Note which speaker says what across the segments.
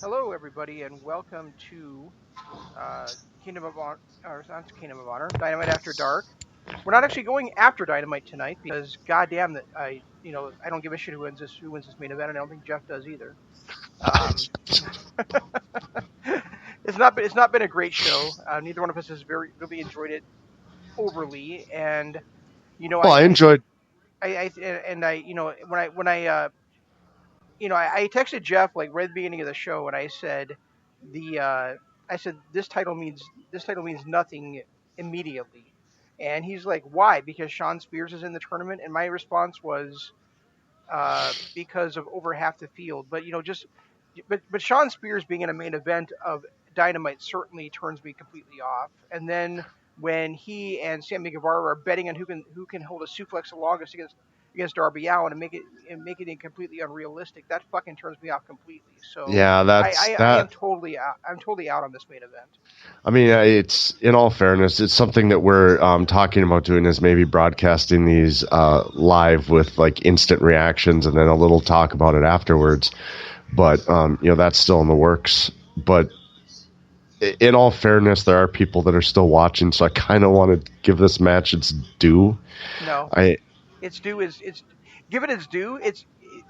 Speaker 1: Hello, everybody, and welcome to uh, Kingdom of Honor, or not Kingdom of Honor, Dynamite After Dark. We're not actually going after Dynamite tonight because, goddamn, that I don't give a shit who wins this main event, and I don't think Jeff does either. Um, it's not been a great show. Neither one of us has really enjoyed it overly, and you know,
Speaker 2: Well,
Speaker 1: I,
Speaker 2: I
Speaker 1: I,
Speaker 2: enjoyed.
Speaker 1: I and I, I texted Jeff like right at the beginning of the show, and the I said this title means nothing immediately, and he's like, why? Because Sean Spears is in the tournament, and my response was because of over half the field. But Sean Spears being in a main event of Dynamite certainly turns me completely off. And then when he and Sammy Guevara are betting on who can hold a suplex the longest against Darby Allin and make it completely unrealistic, that fucking turns me off completely. So
Speaker 2: Yeah,
Speaker 1: I,
Speaker 2: that's
Speaker 1: I, I am
Speaker 2: that.
Speaker 1: totally out. I'm totally out on this main event.
Speaker 2: I mean, it's in all fairness, it's something that we're talking about doing is maybe broadcasting these live with like instant reactions and then a little talk about it afterwards. But that's still in the works. But in all fairness, there are people that are still watching, so I kind of want to give this match its due.
Speaker 1: No,
Speaker 2: I
Speaker 1: its due is it's give it its due.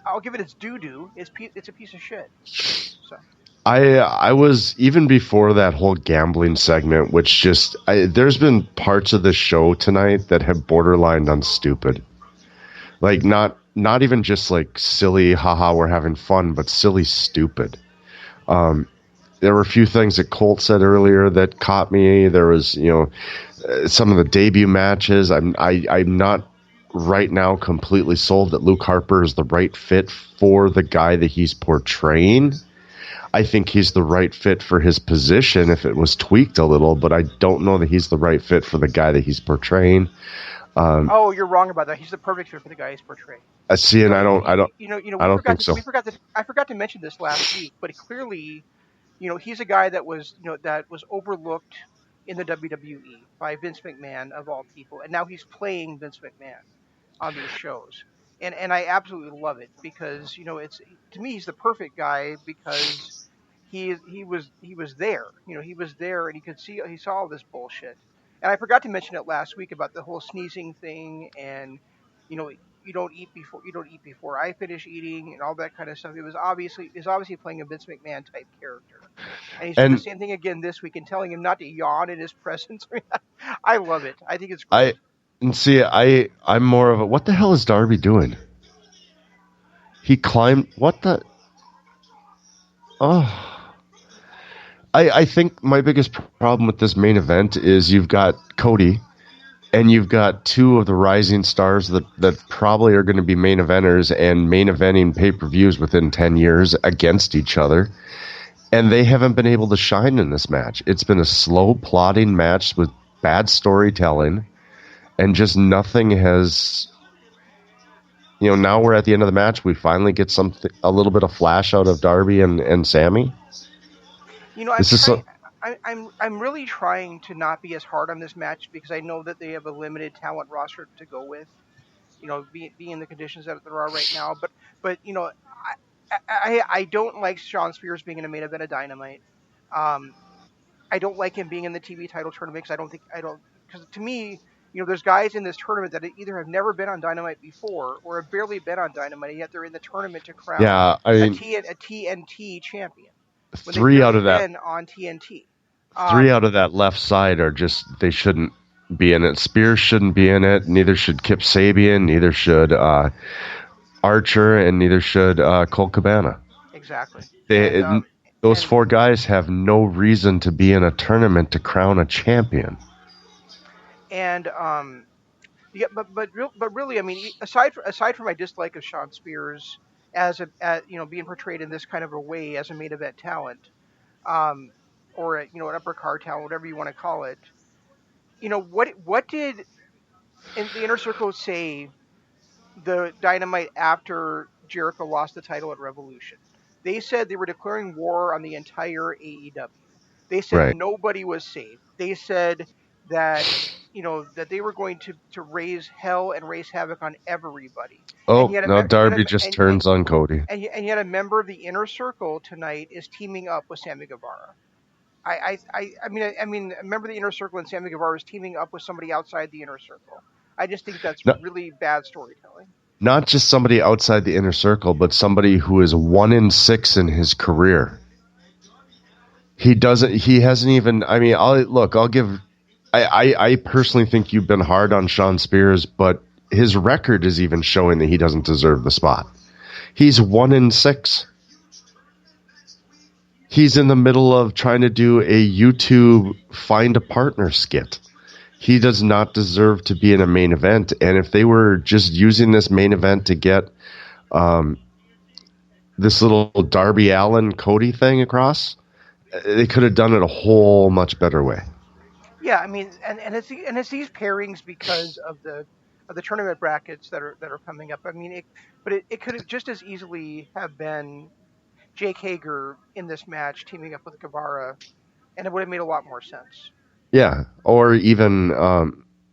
Speaker 1: I'll give it its due. It's a piece of shit. So.
Speaker 2: I was even before that whole gambling segment, which there's been parts of the show tonight that have borderlined on stupid. Like not even just like silly, haha, we're having fun, but silly, stupid. There were a few things that Colt said earlier that caught me. There was some of the debut matches. I'm not right now completely sold that Luke Harper is the right fit for the guy that he's portraying. I think he's the right fit for his position if it was tweaked a little, but I don't know that he's the right fit for the guy that he's portraying.
Speaker 1: Oh, you're wrong about that. He's the perfect fit for the guy he's portraying.
Speaker 2: I see,
Speaker 1: You
Speaker 2: and
Speaker 1: know,
Speaker 2: I don't think so.
Speaker 1: I forgot to mention this last week, but clearly, he's a guy that was overlooked in the WWE by Vince McMahon of all people, and now he's playing Vince McMahon on these shows, and I absolutely love it because it's to me he's the perfect guy because he was there, he was there and he saw all this bullshit, and I forgot to mention it last week about the whole sneezing thing and you know you don't eat before I finish eating and all that kind of stuff. It was obviously playing a Vince McMahon type character, and he's doing the
Speaker 2: And
Speaker 1: same thing again this week and telling him not to yawn in his presence. I love it. I think it's great.
Speaker 2: I and see, I'm more of a what the hell is Darby doing? He climbed what the oh. I think my biggest problem with this main event is you've got Cody and you've got two of the rising stars that probably are going to be main eventers and main eventing pay-per-views within 10 years against each other. And they haven't been able to shine in this match. It's been a slow, plodding match with bad storytelling, and just nothing has. Now we're at the end of the match. We finally get a little bit of flash out of Darby and Sammy.
Speaker 1: I'm
Speaker 2: This is
Speaker 1: trying.
Speaker 2: so,
Speaker 1: I'm really trying to not be as hard on this match because I know that they have a limited talent roster to go with. Being in the conditions that there are right now. But I don't like Sean Spears being in a main event of Dynamite. Um, I don't like him being in the TV title tournament because I don't because to me, there's guys in this tournament that either have never been on Dynamite before or have barely been on Dynamite, and yet they're in the tournament to crown
Speaker 2: yeah. I mean,
Speaker 1: A TNT champion when they've
Speaker 2: three out
Speaker 1: barely
Speaker 2: of that
Speaker 1: been on TNT.
Speaker 2: three
Speaker 1: Um,
Speaker 2: out of that left side are just they shouldn't be in it. Spears shouldn't be in it. Neither should Kip Sabian. Neither should Archer, and neither should Colt Cabana.
Speaker 1: exactly,
Speaker 2: They, those
Speaker 1: and
Speaker 2: four guys have no reason to be in a tournament to crown a champion.
Speaker 1: and yeah, but really, I mean, aside from my dislike of Sean Spears as being portrayed in this kind of a way as a main event talent, um, or an upper card talent, whatever you want to call it. What did in the inner circle say the Dynamite after Jericho lost the title at Revolution? They said they were declaring war on the entire AEW. They said
Speaker 2: Right.
Speaker 1: nobody was safe. They said that that they were going to raise hell and raise havoc on everybody, and
Speaker 2: Oh,
Speaker 1: yet a
Speaker 2: no,
Speaker 1: and yet
Speaker 2: Darby just turns on Cody.
Speaker 1: and yet a member of the inner circle tonight is teaming up with Sammy Guevara. I mean, a member of the inner circle and Sammy Guevara is teaming up with somebody outside the inner circle. I just think that's
Speaker 2: No,
Speaker 1: really bad storytelling.
Speaker 2: not just somebody outside the inner circle, but somebody who is 1-6 in his career. He hasn't even, I mean, I'll give, I personally think you've been hard on Sean Spears, but his record is even showing that he doesn't deserve the spot. He's 1-6. He's in the middle of trying to do a YouTube find a partner skit. He does not deserve to be in a main event. And if they were just using this main event to get this little Darby Allin Cody thing across, they could have done it a whole much better way.
Speaker 1: Yeah, I mean, and it's these pairings because of the tournament brackets that are coming up. I mean, it could have just as easily have been Jake Hager in this match teaming up with Guevara, and it would have made a lot more sense.
Speaker 2: Yeah, or even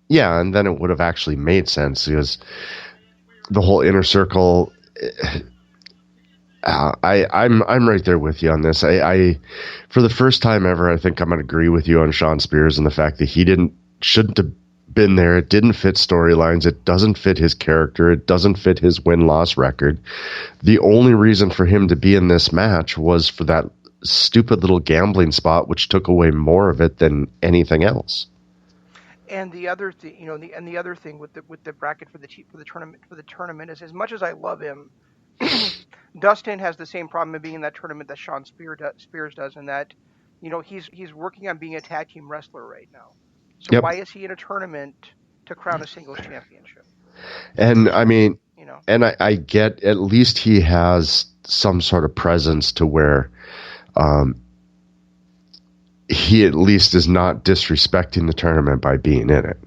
Speaker 2: yeah, and then it would have actually made sense because the whole inner circle. I'm right there with you on this. I for the first time ever, I think I'm gonna agree with you on Sean Spears and the fact that he shouldn't have been there. It didn't fit storylines. It doesn't fit his character. It doesn't fit his win-loss record. The only reason for him to be in this match was for that stupid little gambling spot, which took away more of it than anything else.
Speaker 1: And the other thing, the other thing with the bracket for the tournament is, as much as I love him, Dustin has the same problem of being in that tournament that Spears does, and that he's working on being a tag team wrestler right now. So
Speaker 2: Yep.
Speaker 1: why is he in a tournament to crown a singles championship?
Speaker 2: And I mean,
Speaker 1: You know,
Speaker 2: and I get at least he has some sort of presence to where he at least is not disrespecting the tournament by being in it.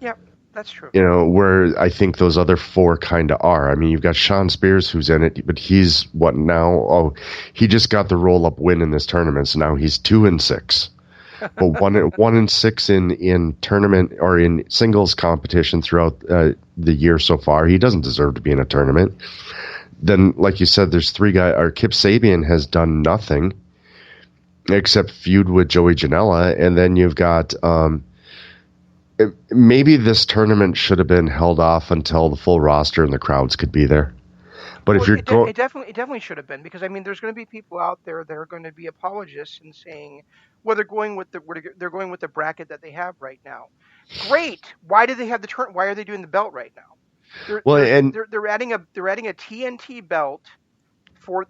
Speaker 1: yeah, that's true.
Speaker 2: You know, where I think those other four kind of are. I mean, you've got Sean Spears who's in it, but he's what now? Oh, he just got the roll-up win in this tournament, so now he's 2-6. But 1-6 in tournament or in singles competition throughout the year so far. He doesn't deserve to be in a tournament. Then, like you said, there's three guys. Or Kip Sabian has done nothing except feud with Joey Janela, and then you've got maybe this tournament should have been held off until the full roster and the crowds could be there. But if you're
Speaker 1: it definitely should have been, because I mean, there's going to be people out there that are going to be apologists and saying, well, they're going with the bracket that they have right now. Great. Why do they have the turn? Why are they doing the belt right now? They're adding a TNT belt for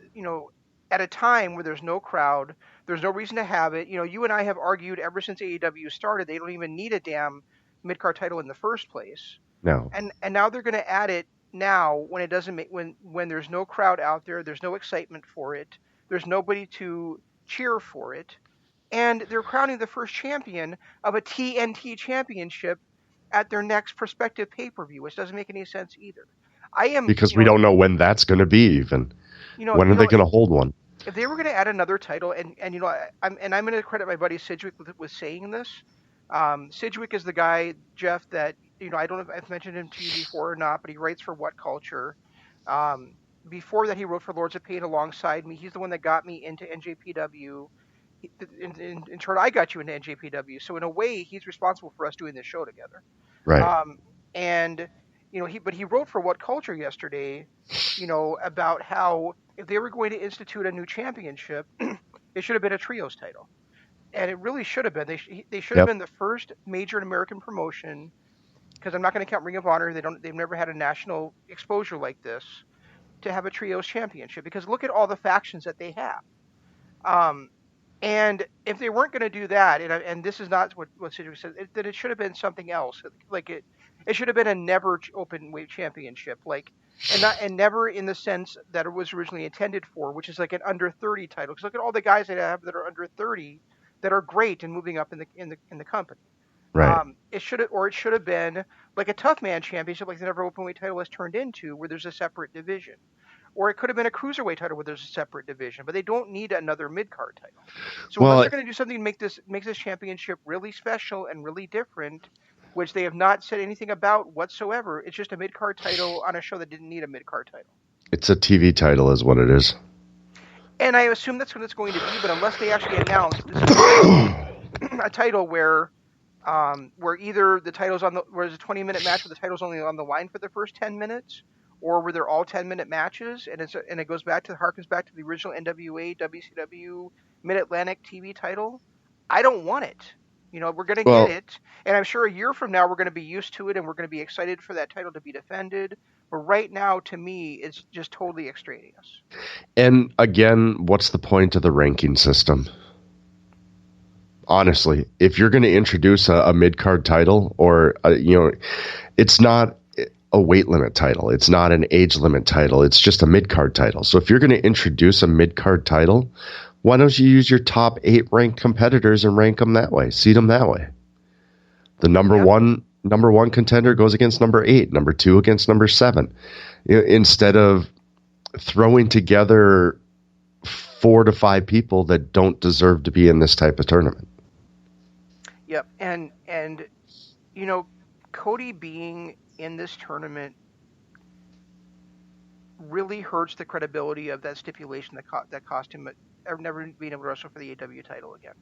Speaker 1: at a time where there's no crowd. There's no reason to have it. You and I have argued ever since AEW started they don't even need a damn mid card title in the first place.
Speaker 2: no.
Speaker 1: And now they're going to add it now when it doesn't make when there's no crowd out there, there's no excitement for it, there's nobody to cheer for it, and they're crowning the first champion of a TNT championship at their next prospective pay-per-view, which doesn't make any sense either. I am
Speaker 2: Because we don't know when that's going to be even. When are they going to hold one?
Speaker 1: If they were going to add another title, and I'm going to credit my buddy Sidgwick with saying this. Sidgwick is the guy, Jeff, that I don't know if I've mentioned him to you before or not, but he writes for What Culture. Before that, he wrote for Lords of Pain alongside me. He's the one that got me into NJPW. In turn, I got you into NJPW. So in a way, he's responsible for us doing this show together.
Speaker 2: Right.
Speaker 1: And he wrote for What Culture yesterday, about how if they were going to institute a new championship, it should have been a trios title. And it really should have been. They should have been the first major American promotion, because I'm not going to count Ring of Honor. They've never had a national exposure like this, to have a trios championship, because look at all the factions that they have. And if they weren't going to do that, and this is not what Sidgwick said, then it should have been something else. Like it should have been a never open weight championship, and never in the sense that it was originally intended for, which is like an under 30 title. Because look at all the guys that I have that are under 30 that are great and moving up in the company.
Speaker 2: Right.
Speaker 1: It should have been like a tough man championship, like the never open weight title was turned into, where there's a separate division. Or it could have been a cruiserweight title where there's a separate division, but they don't need another mid card title. So unless they're going to do something to make this championship really special and really different, which they have not said anything about whatsoever. It's just a mid-card title on a show that didn't need a mid-card title.
Speaker 2: It's a TV title is what it is.
Speaker 1: And I assume that's what it's going to be, but unless they actually announce this is going to be a title where either the title's where it's a 20-minute match where the title's only on the line for the first 10 minutes, or where they're all 10-minute matches, and it harkens back to the original NWA WCW Mid-Atlantic TV title. I don't want it. We're going to get it, and I'm sure a year from now we're going to be used to it, and we're going to be excited for that title to be defended. But right now, to me, it's just totally extraneous.
Speaker 2: And again, what's the point of the ranking system? Honestly, if you're going to introduce a mid-card title, or it's not a weight limit title, it's not an age limit title, it's just a mid-card title. So if you're going to introduce a mid-card title, why don't you use your top 8 ranked competitors and rank them that way, seed them that way? The number one contender goes against number 8, number 2 against number 7, instead of throwing together 4 to 5 people that don't deserve to be in this type of tournament.
Speaker 1: Yep, and Cody being in this tournament really hurts the credibility of that stipulation that cost him never being able to wrestle for the AEW title again.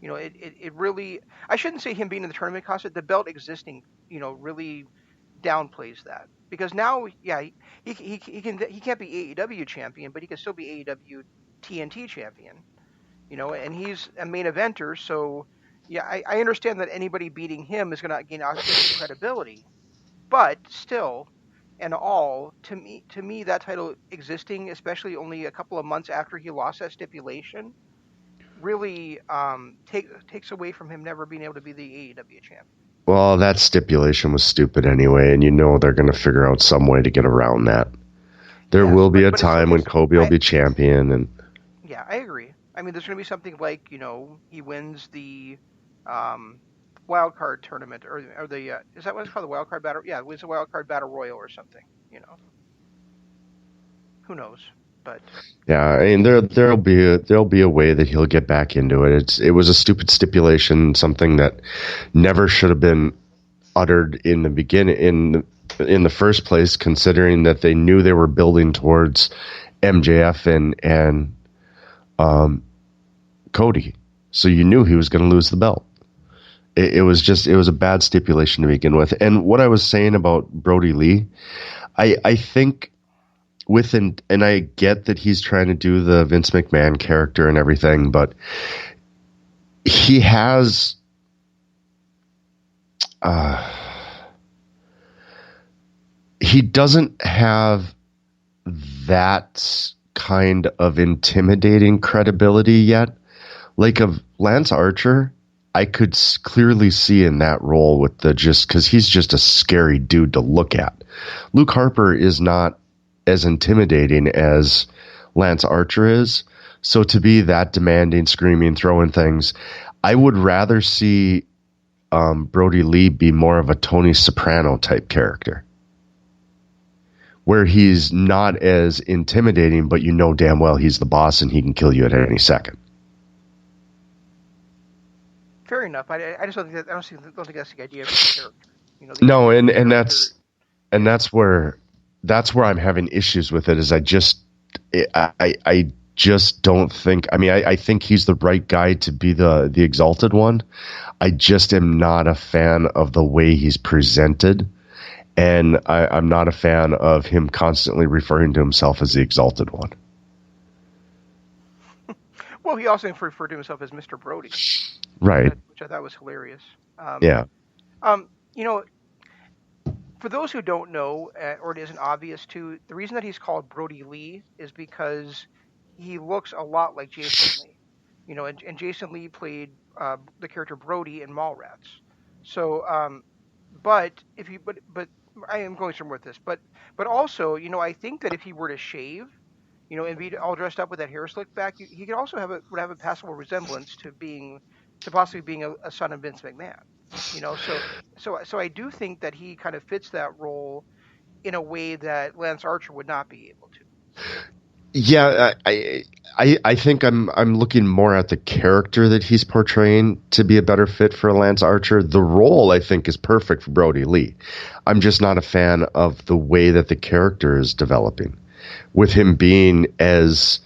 Speaker 1: It really, I shouldn't say him being in the tournament cost it. The belt existing, really downplays that, because now, yeah, he can't be AEW champion, but he can still be AEW TNT champion. And he's a main eventer, so yeah, I understand that anybody beating him is going to gain outside credibility, but still, and all, to me, that title existing, especially only a couple of months after he lost that stipulation, really takes away from him never being able to be the AEW champion.
Speaker 2: Well, that stipulation was stupid anyway, and they're going to figure out some way to get around that. There will be a time when Kobe will be champion, and
Speaker 1: yeah, I agree. I mean, there's going to be something like he wins the wild card tournament, or the is that what it's called, the wild card battle? Yeah, wins the wild card battle royal or something. Who knows? But
Speaker 2: yeah, I mean, there'll be a way that he'll get back into it. It was a stupid stipulation, something that never should have been uttered in the beginning in the first place, considering that they knew they were building towards MJF and Cody, so you knew he was going to lose the belt. It was a bad stipulation to begin with. And what I was saying about Brody Lee, I think and I get that he's trying to do the Vince McMahon character and everything, but he has he doesn't have that kind of intimidating credibility yet. Like of Lance Archer, I could clearly see in that role with because he's just a scary dude to look at. Luke Harper is not as intimidating as Lance Archer is. So to be that demanding, screaming, throwing things, I would rather see Brody Lee be more of a Tony Soprano type character, where he's not as intimidating, but damn well he's the boss and he can kill you at any second.
Speaker 1: Fair enough. I just don't think that's the idea of the character.
Speaker 2: No, and that's where I'm having issues with it. Is I just don't think. I mean, I think he's the right guy to be the Exalted One. I just am not a fan of the way he's presented, and I'm not a fan of him constantly referring to himself as the Exalted One.
Speaker 1: Well, he also referred to himself as Mr. Brody.
Speaker 2: Right.
Speaker 1: Which I thought was hilarious.
Speaker 2: Yeah.
Speaker 1: For those who don't know, or it isn't obvious to, the reason that he's called Brody Lee is because he looks a lot like Jason Lee. And Jason Lee played the character Brody in Mallrats. So, but I am going somewhere with this. But also, I think that if he were to shave, and be all dressed up with that hair slicked back, he could also would have a passable resemblance to possibly being a son of Vince McMahon. So I do think that he kind of fits that role in a way that Lance Archer would not be able to.
Speaker 2: Yeah, I think I'm looking more at the character that he's portraying to be a better fit for Lance Archer. The role I think is perfect for Brody Lee. I'm just not a fan of the way that the character is developing, with him being as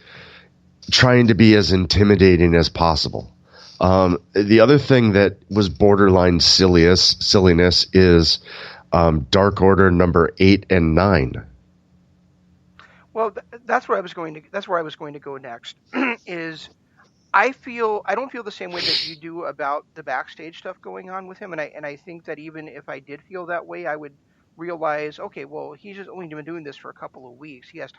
Speaker 2: trying to be as intimidating as possible. The other thing that was borderline silliness is Dark Order number 8 and 9.
Speaker 1: Well, that's where I was going to. That's where I was going to go next. Is I don't feel the same way that you do about the backstage stuff going on with him, and I think that even if I did feel that way, I would realize, okay, well, he's just only been doing this for a couple of weeks. He has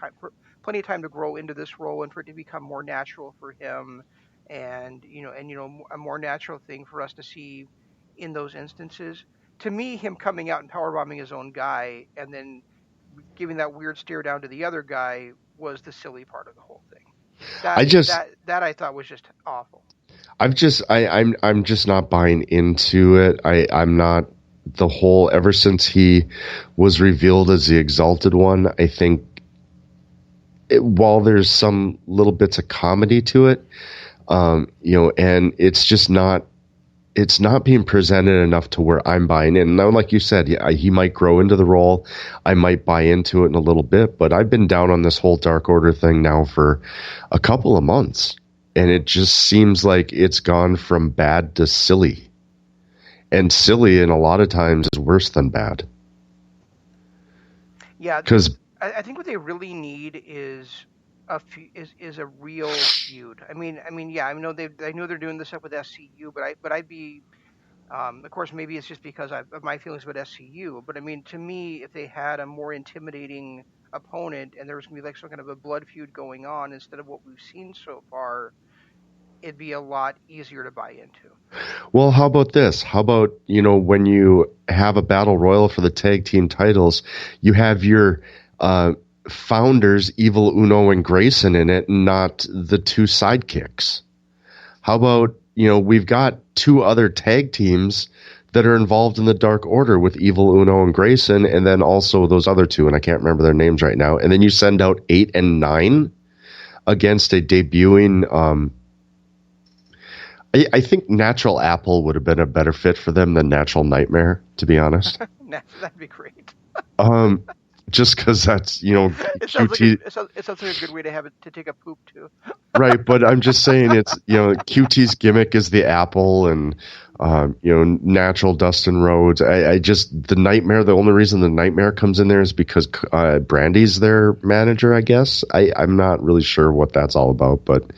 Speaker 1: plenty of time to grow into this role and for it to become more natural for him, and a more natural thing for us to see in those instances. To me, him coming out and powerbombing his own guy and then giving that weird stare down to the other guy was the silly part of the whole thing. That I thought was just awful.
Speaker 2: I'm just not buying into it. I'm not the whole ever since he was revealed as the Exalted One. I think while there's some little bits of comedy to it, and it's just not. It's not being presented enough to where I'm buying in. Now, like you said, yeah, he might grow into the role. I might buy into it in a little bit, but I've been down on this whole Dark Order thing now for a couple of months, and it just seems like it's gone from bad to silly. And silly, in a lot of times, is worse than bad.
Speaker 1: Yeah, because I think what they really need is a real feud. I mean, yeah, I know they're doing this stuff with SCU, but I'd be, of course, maybe it's just because of my feelings about SCU. But I mean, to me, if they had a more intimidating opponent and there was gonna be like some kind of a blood feud going on instead of what we've seen so far, it'd be a lot easier to buy into.
Speaker 2: Well, how about this? How about, when you have a battle royal for the tag team titles, you have your founders, Evil Uno and Grayson, in it, not the two sidekicks. How about, we've got two other tag teams that are involved in the Dark Order with Evil Uno and Grayson, and then also those other two, and I can't remember their names right now. And then you send out 8 and 9 against a debuting. I think Natural Apple would have been a better fit for them than Natural Nightmare, to be honest.
Speaker 1: That'd be great.
Speaker 2: Just because that's,
Speaker 1: it sounds like a good way to have it to take a poop too.
Speaker 2: Right, but I'm just saying it's, QT's gimmick is the apple and, natural Dustin Rhodes. I just, the Nightmare, the only reason the Nightmare comes in there is because Brandy's their manager, I guess. I'm not really sure what that's all about, but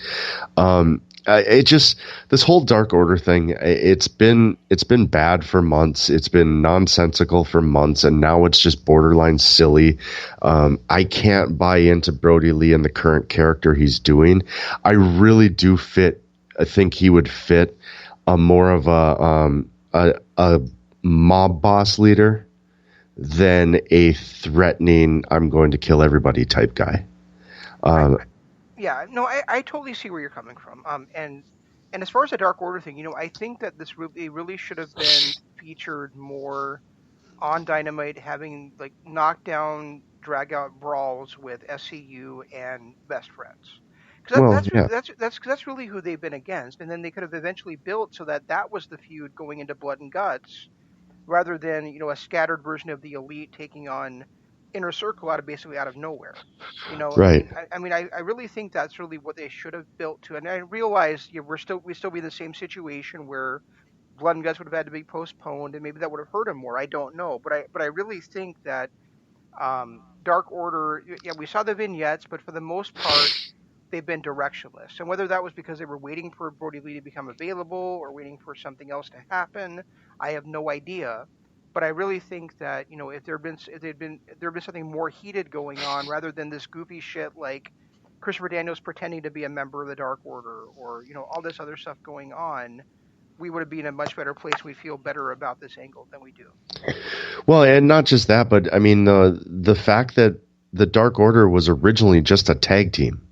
Speaker 2: this whole Dark Order thing, it's been bad for months. It's been nonsensical for months, and now it's just borderline silly. I can't buy into Brody Lee and the current character he's doing. I really do I think he would fit a more of a mob boss leader than a threatening, I'm going to kill everybody type guy.
Speaker 1: Yeah, no, I totally see where you're coming from. And as far as the Dark Order thing, I think that this really should have been featured more on Dynamite, having like knockdown, drag out brawls with SCU and Best Friends. Because that's really who they've been against, and then they could have eventually built so that was the feud going into Blood and Guts, rather than a scattered version of the Elite taking on Inner Circle out of nowhere.
Speaker 2: Right.
Speaker 1: I really think that's really what they should have built to. And I realize we still be in the same situation where Blood and Guts would have had to be postponed, and maybe that would have hurt him more. I don't know, but I really think that Dark Order. Yeah, we saw the vignettes, but for the most part, they've been directionless. And whether that was because they were waiting for Brody Lee to become available or waiting for something else to happen, I have no idea. But I really think that if there had been something more heated going on rather than this goofy shit like Christopher Daniels pretending to be a member of the Dark Order or all this other stuff going on, we would have been in a much better place. We feel better about this angle than we do.
Speaker 2: Well, and not just that, but I mean the fact that the Dark Order was originally just a tag team,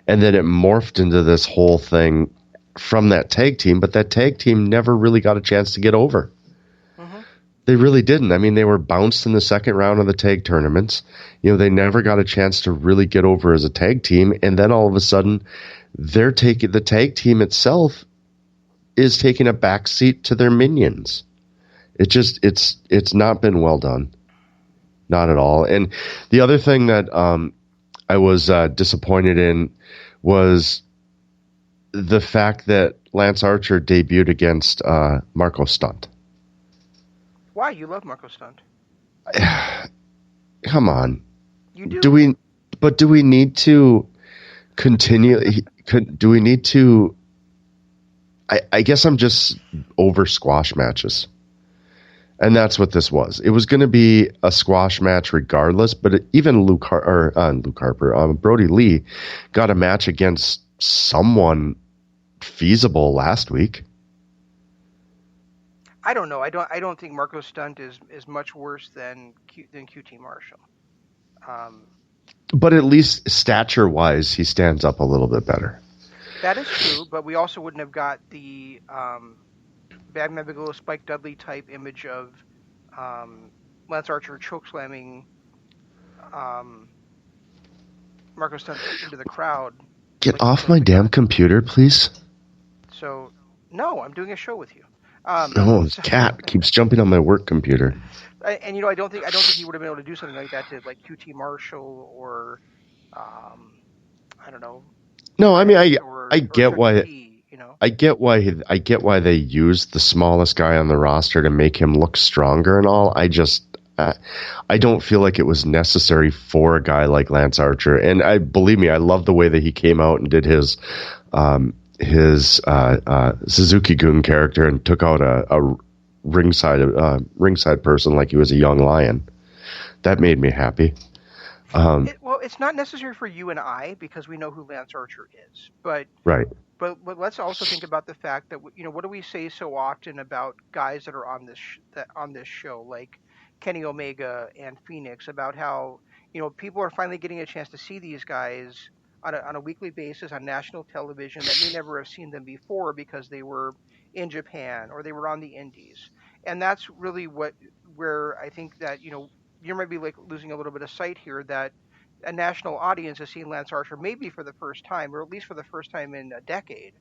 Speaker 2: and then it morphed into this whole thing from that tag team, but that tag team never really got a chance to get over. They really didn't. I mean, they were bounced in the second round of the tag tournaments. They never got a chance to really get over as a tag team. And then all of a sudden, the tag team itself is taking a backseat to their minions. It's not been well done, not at all. And the other thing that I was disappointed in was the fact that Lance Archer debuted against Marco Stunt.
Speaker 1: Why? You love Marco Stunt.
Speaker 2: Come on.
Speaker 1: You do?
Speaker 2: Do we need to continue? Do we need to? I guess I'm just over squash matches. And that's what this was. It was going to be a squash match regardless, but even Brody Lee got a match against someone feasible last week.
Speaker 1: I don't know. I don't think Marco Stunt is much worse than QT Marshall.
Speaker 2: But at least stature-wise, he stands up a little bit better.
Speaker 1: That is true, but we also wouldn't have got the Bad Man Bigelow, Spike Dudley type image of Lance Archer chokeslamming Marco Stunt into the crowd.
Speaker 2: Get off my damn computer, please.
Speaker 1: So, no, I'm doing a show with you.
Speaker 2: No, his cat keeps jumping on my work computer.
Speaker 1: And I don't think he would have been able to do something like that to like QT Marshall or I don't know.
Speaker 2: No, I mean I get why. I get why they used the smallest guy on the roster to make him look stronger and all. I don't feel like it was necessary for a guy like Lance Archer. And believe me, I love the way that he came out and did his Suzuki-gun character and took out a ringside person like he was a young lion. That made me happy.
Speaker 1: It's not necessary for you and I because we know who Lance Archer is, but
Speaker 2: right.
Speaker 1: But let's also think about the fact that what do we say so often about guys that are on this show, like Kenny Omega and Phoenix, about how people are finally getting a chance to see these guys on a weekly basis on national television that may never have seen them before because they were in Japan or they were on the Indies, and that's really where I think that you might be like losing a little bit of sight here that a national audience has seen Lance Archer maybe for the first time, or at least for the first time in a decade,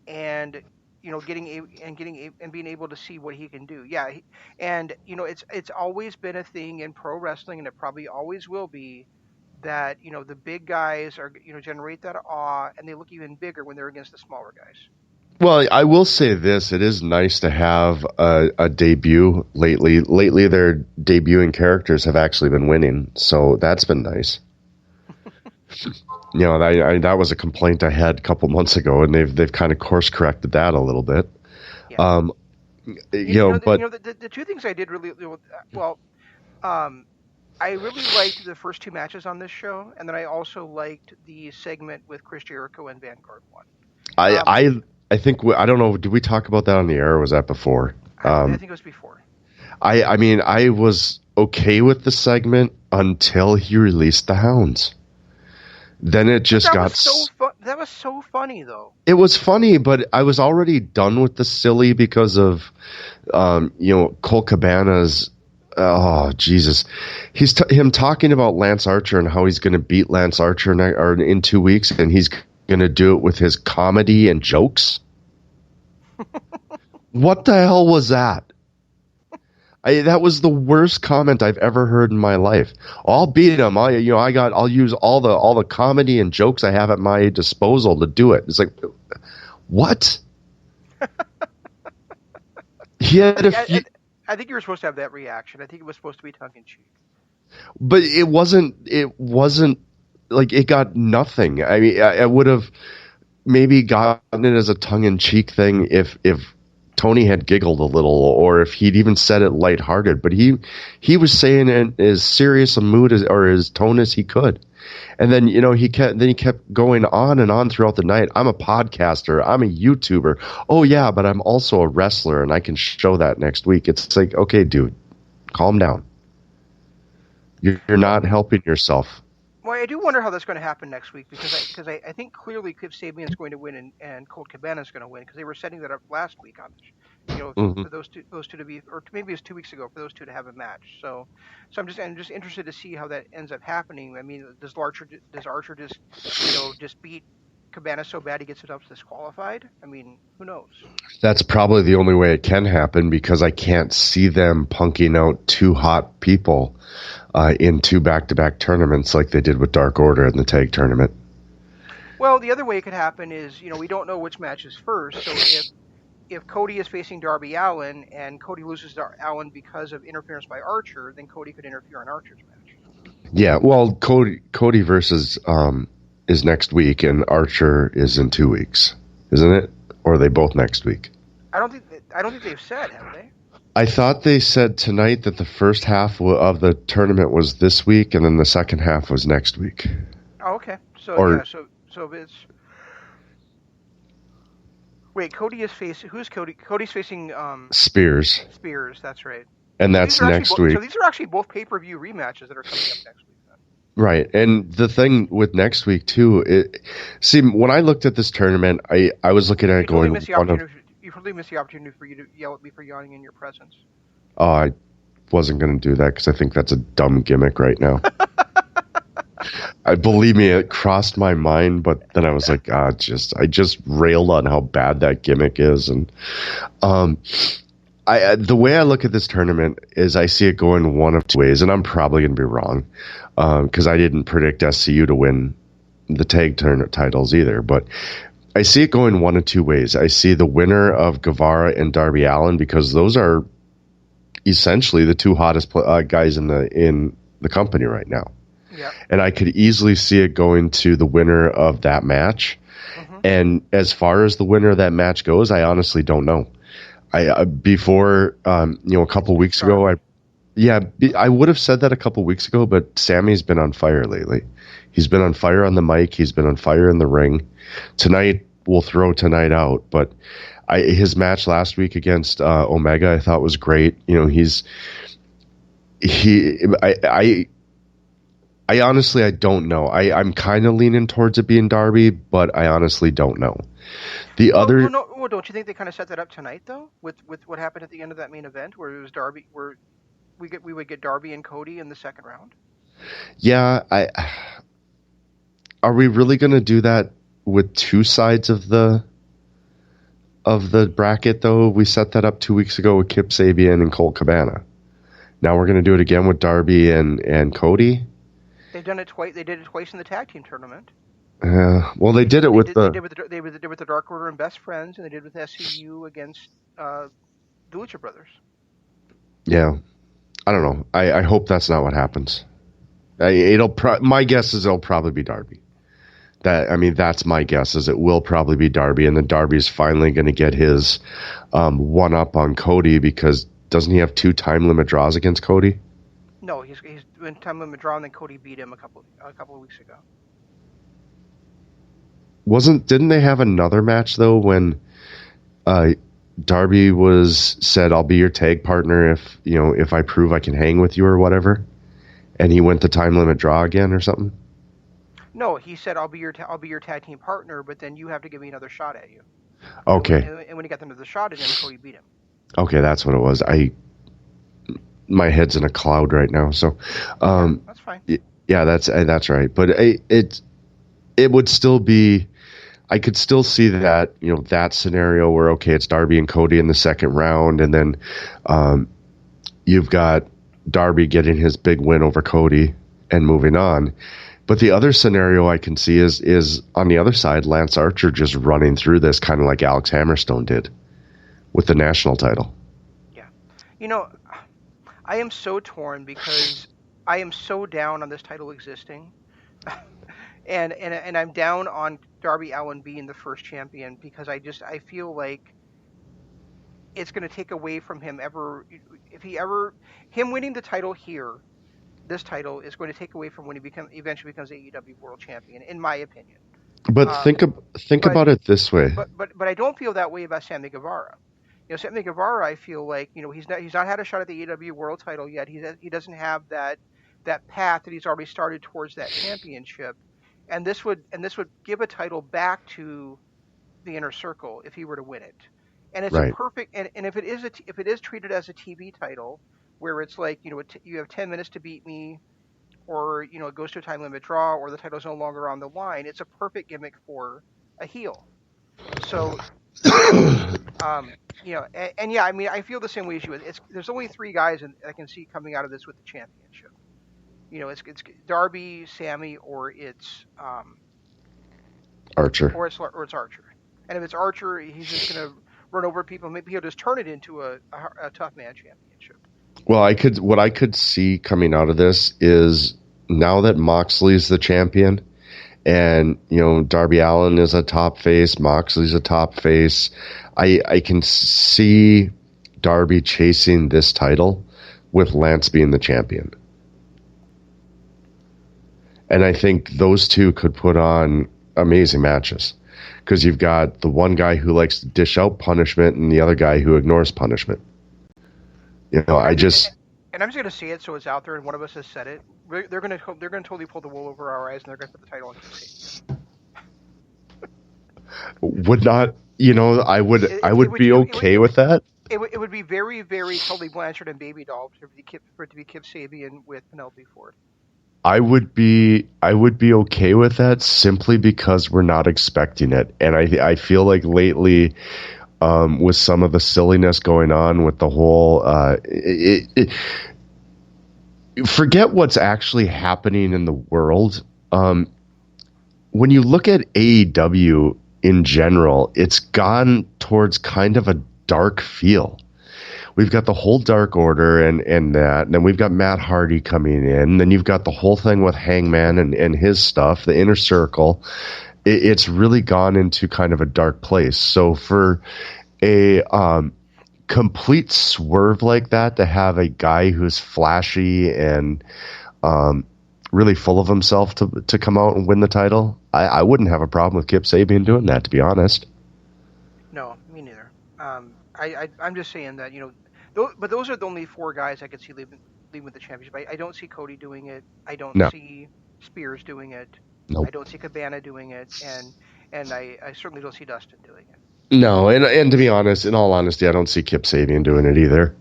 Speaker 1: and being able to see what he can do. Yeah, it's always been a thing in pro wrestling, and it probably always will be that the big guys are generate that awe, and they look even bigger when they're against the smaller guys.
Speaker 2: Well, I will say this: it is nice to have a debut lately. Lately, their debuting characters have actually been winning, so that's been nice. That was a complaint I had a couple months ago, and they've kind of course corrected that a little bit.
Speaker 1: Yeah.
Speaker 2: But
Speaker 1: the two things I did really well. I really liked the first two matches on this show, and then I also liked the segment with Chris Jericho and Vanguard one.
Speaker 2: I think I don't know. Did we talk about that on the air, or was that before?
Speaker 1: I think it was before.
Speaker 2: I mean, I was okay with the segment until he released the Hounds. Then it just
Speaker 1: that was so funny, though.
Speaker 2: It was funny, but I was already done with the silly because of, Colt Cabana's. Oh Jesus, him talking about Lance Archer and how he's going to beat Lance Archer in 2 weeks, and he's going to do it with his comedy and jokes. What the hell was that? That was the worst comment I've ever heard in my life. I'll beat him. I'll use all the comedy and jokes I have at my disposal to do it. It's like, what?
Speaker 1: I think you were supposed to have that reaction. I think it was supposed to be tongue in cheek.
Speaker 2: But it wasn't like it got nothing. I mean, I would have maybe gotten it as a tongue in cheek thing if Tony had giggled a little, or if he'd even said it lighthearted, but he was saying it as serious a mood or as tone as he could. And then, he kept going on and on throughout the night. I'm a podcaster. I'm a YouTuber. Oh yeah, but I'm also a wrestler, and I can show that next week. It's like, okay, dude, calm down. You're not helping yourself.
Speaker 1: Well, I do wonder how that's going to happen next week because I think clearly Kip Sabian is going to win and Colt Cabana is going to win because they were setting that up last week on for those two to be, or maybe it was 2 weeks ago for those two to have a match. So I'm just interested to see how that ends up happening. I mean, does Archer just beat Cabana so bad he gets himself disqualified? I mean, who knows?
Speaker 2: That's probably the only way it can happen because I can't see them punking out two hot people in two back-to-back tournaments like they did with Dark Order in the tag tournament.
Speaker 1: Well, the other way it could happen is, we don't know which match is first. So if Cody is facing Darby Allin and Cody loses to Allin because of interference by Archer, then Cody could interfere on Archer's match.
Speaker 2: Yeah, well, Cody versus is next week, and Archer is in 2 weeks, isn't it? Or are they both next week?
Speaker 1: I don't think they've said, have they?
Speaker 2: I thought they said tonight that the first half of the tournament was this week, and then the second half was next week.
Speaker 1: Oh, okay. So
Speaker 2: Or,
Speaker 1: so it's. Wait, Cody is facing. Who's Cody? Cody's facing
Speaker 2: Spears.
Speaker 1: Spears. That's right.
Speaker 2: And that's next week.
Speaker 1: So these are actually both pay-per-view rematches that are coming up next week. Then.
Speaker 2: Right. And the thing with next week, too, see, when I looked at this tournament, I was looking at it going...
Speaker 1: You totally missed the opportunity for you to yell at me for yawning in your presence.
Speaker 2: Oh, I wasn't going to do that because I think that's a dumb gimmick right now. Believe me, it crossed my mind, but then I was like, I just railed on how bad that gimmick is. And the way I look at this tournament is I see it going one of two ways, and I'm probably going to be wrong because I didn't predict SCU to win the tag tournament titles either. But I see it going one of two ways. I see the winner of Guevara and Darby Allin because those are essentially the two hottest guys in the company right now.
Speaker 1: Yeah.
Speaker 2: And I could easily see it going to the winner of that match. Mm-hmm. And as far as the winner of that match goes, I honestly don't know. Before a couple weeks ago, I would have said that a couple weeks ago, but Sammy's been on fire lately. He's been on fire on the mic. He's been on fire in the ring. Tonight, we'll throw tonight out, but his match last week against Omega, I thought was great. I honestly, I don't know. I'm kind of leaning towards it being Darby, but I honestly don't know.
Speaker 1: Well, don't you think they kind of set that up tonight, though, with what happened at the end of that main event, where it was Darby, where we would get Darby and Cody in the second round?
Speaker 2: Yeah, are we really going to do that with two sides of the bracket, though? We set that up 2 weeks ago with Kip Sabian and Colt Cabana. Now we're going to do it again with Darby and Cody.
Speaker 1: They've done it twice. They did it twice in the tag team tournament.
Speaker 2: Well, they did it with
Speaker 1: the Dark Order and Best Friends, and they did with SCU against the Lucha Brothers.
Speaker 2: Yeah, I don't know. I hope that's not what happens. My guess is it'll probably be Darby. That's my guess. Is it will probably be Darby, and then Darby's finally going to get his one up on Cody because doesn't he have 2 time limit draws against Cody?
Speaker 1: No, he's doing time limit draw, and then Cody beat him a couple of weeks ago.
Speaker 2: Didn't they have another match though when Darby said I'll be your tag partner if I prove I can hang with you or whatever, and he went the time limit draw again or something?
Speaker 1: No, he said I'll be your tag team partner, but then you have to give me another shot at you.
Speaker 2: Okay.
Speaker 1: And when he got them to the shot at him, Cody beat him.
Speaker 2: Okay, that's what it was. My head's in a cloud right now, so
Speaker 1: that's fine.
Speaker 2: Yeah, that's right. But it would still be. I could still see that that scenario where it's Darby and Cody in the second round, and then you've got Darby getting his big win over Cody and moving on. But the other scenario I can see is on the other side, Lance Archer just running through this kind of like Alex Hammerstone did with the national title.
Speaker 1: Yeah, I am so torn because I am so down on this title existing. And I'm down on Darby Allin being the first champion because I feel like it's going to take away from him him winning the title here. This title is going to take away from when he eventually becomes AEW World Champion, in my opinion.
Speaker 2: But think about it this way.
Speaker 1: But I don't feel that way about Sammy Guevara. Sammy Guevara, I feel like he's not had a shot at the AEW World Title yet. He doesn't have that path that he's already started towards that championship. And this would give a title back to the Inner Circle if he were to win it. And it's
Speaker 2: right.
Speaker 1: a perfect and if it is treated as a TV title where it's like you have 10 minutes to beat me, or it goes to a time limit draw, or the title's no longer on the line. It's a perfect gimmick for a heel. So you know, and yeah, I mean, I feel the same way as you. There's only three guys I can see coming out of this with the championship. It's Darby, Sammy,
Speaker 2: Archer.
Speaker 1: or it's Archer. And if it's Archer, he's just gonna run over people. Maybe he'll just turn it into a tough man championship.
Speaker 2: Well, what I could see coming out of this is now that Moxley's the champion, and Darby Allin is a top face, Moxley's a top face. I can see Darby chasing this title with Lance being the champion. And I think those two could put on amazing matches because you've got the one guy who likes to dish out punishment and the other guy who ignores punishment.
Speaker 1: And I'm just going to say it so it's out there, and one of us has said it. They're going to totally pull the wool over our eyes, and they're going to put the title on Kip Sabian.
Speaker 2: Would not, I would be okay with that.
Speaker 1: It would be very, very Tully Blanchard and Baby Doll for it to be Kip Sabian with Penelope Ford.
Speaker 2: I would be okay with that simply because we're not expecting it, and I feel like lately, with some of the silliness going on with the whole, forget what's actually happening in the world. When you look at AEW in general, it's gone towards kind of a dark feel. We've got the whole Dark Order and that, and then we've got Matt Hardy coming in, and then you've got the whole thing with Hangman and his stuff, the Inner Circle. It's really gone into kind of a dark place. So for a complete swerve like that, to have a guy who's flashy and really full of himself to come out and win the title, I wouldn't have a problem with Kip Sabian doing that, to be honest.
Speaker 1: No, me neither. I'm just saying that, but those are the only four guys I could see leaving with the championship. I don't see Cody doing it. I don't see Spears doing it.
Speaker 2: Nope.
Speaker 1: I don't see Cabana doing it, and I certainly don't see Dustin doing it.
Speaker 2: No, and to be honest, in all honesty, I don't see Kip Sabian doing it either.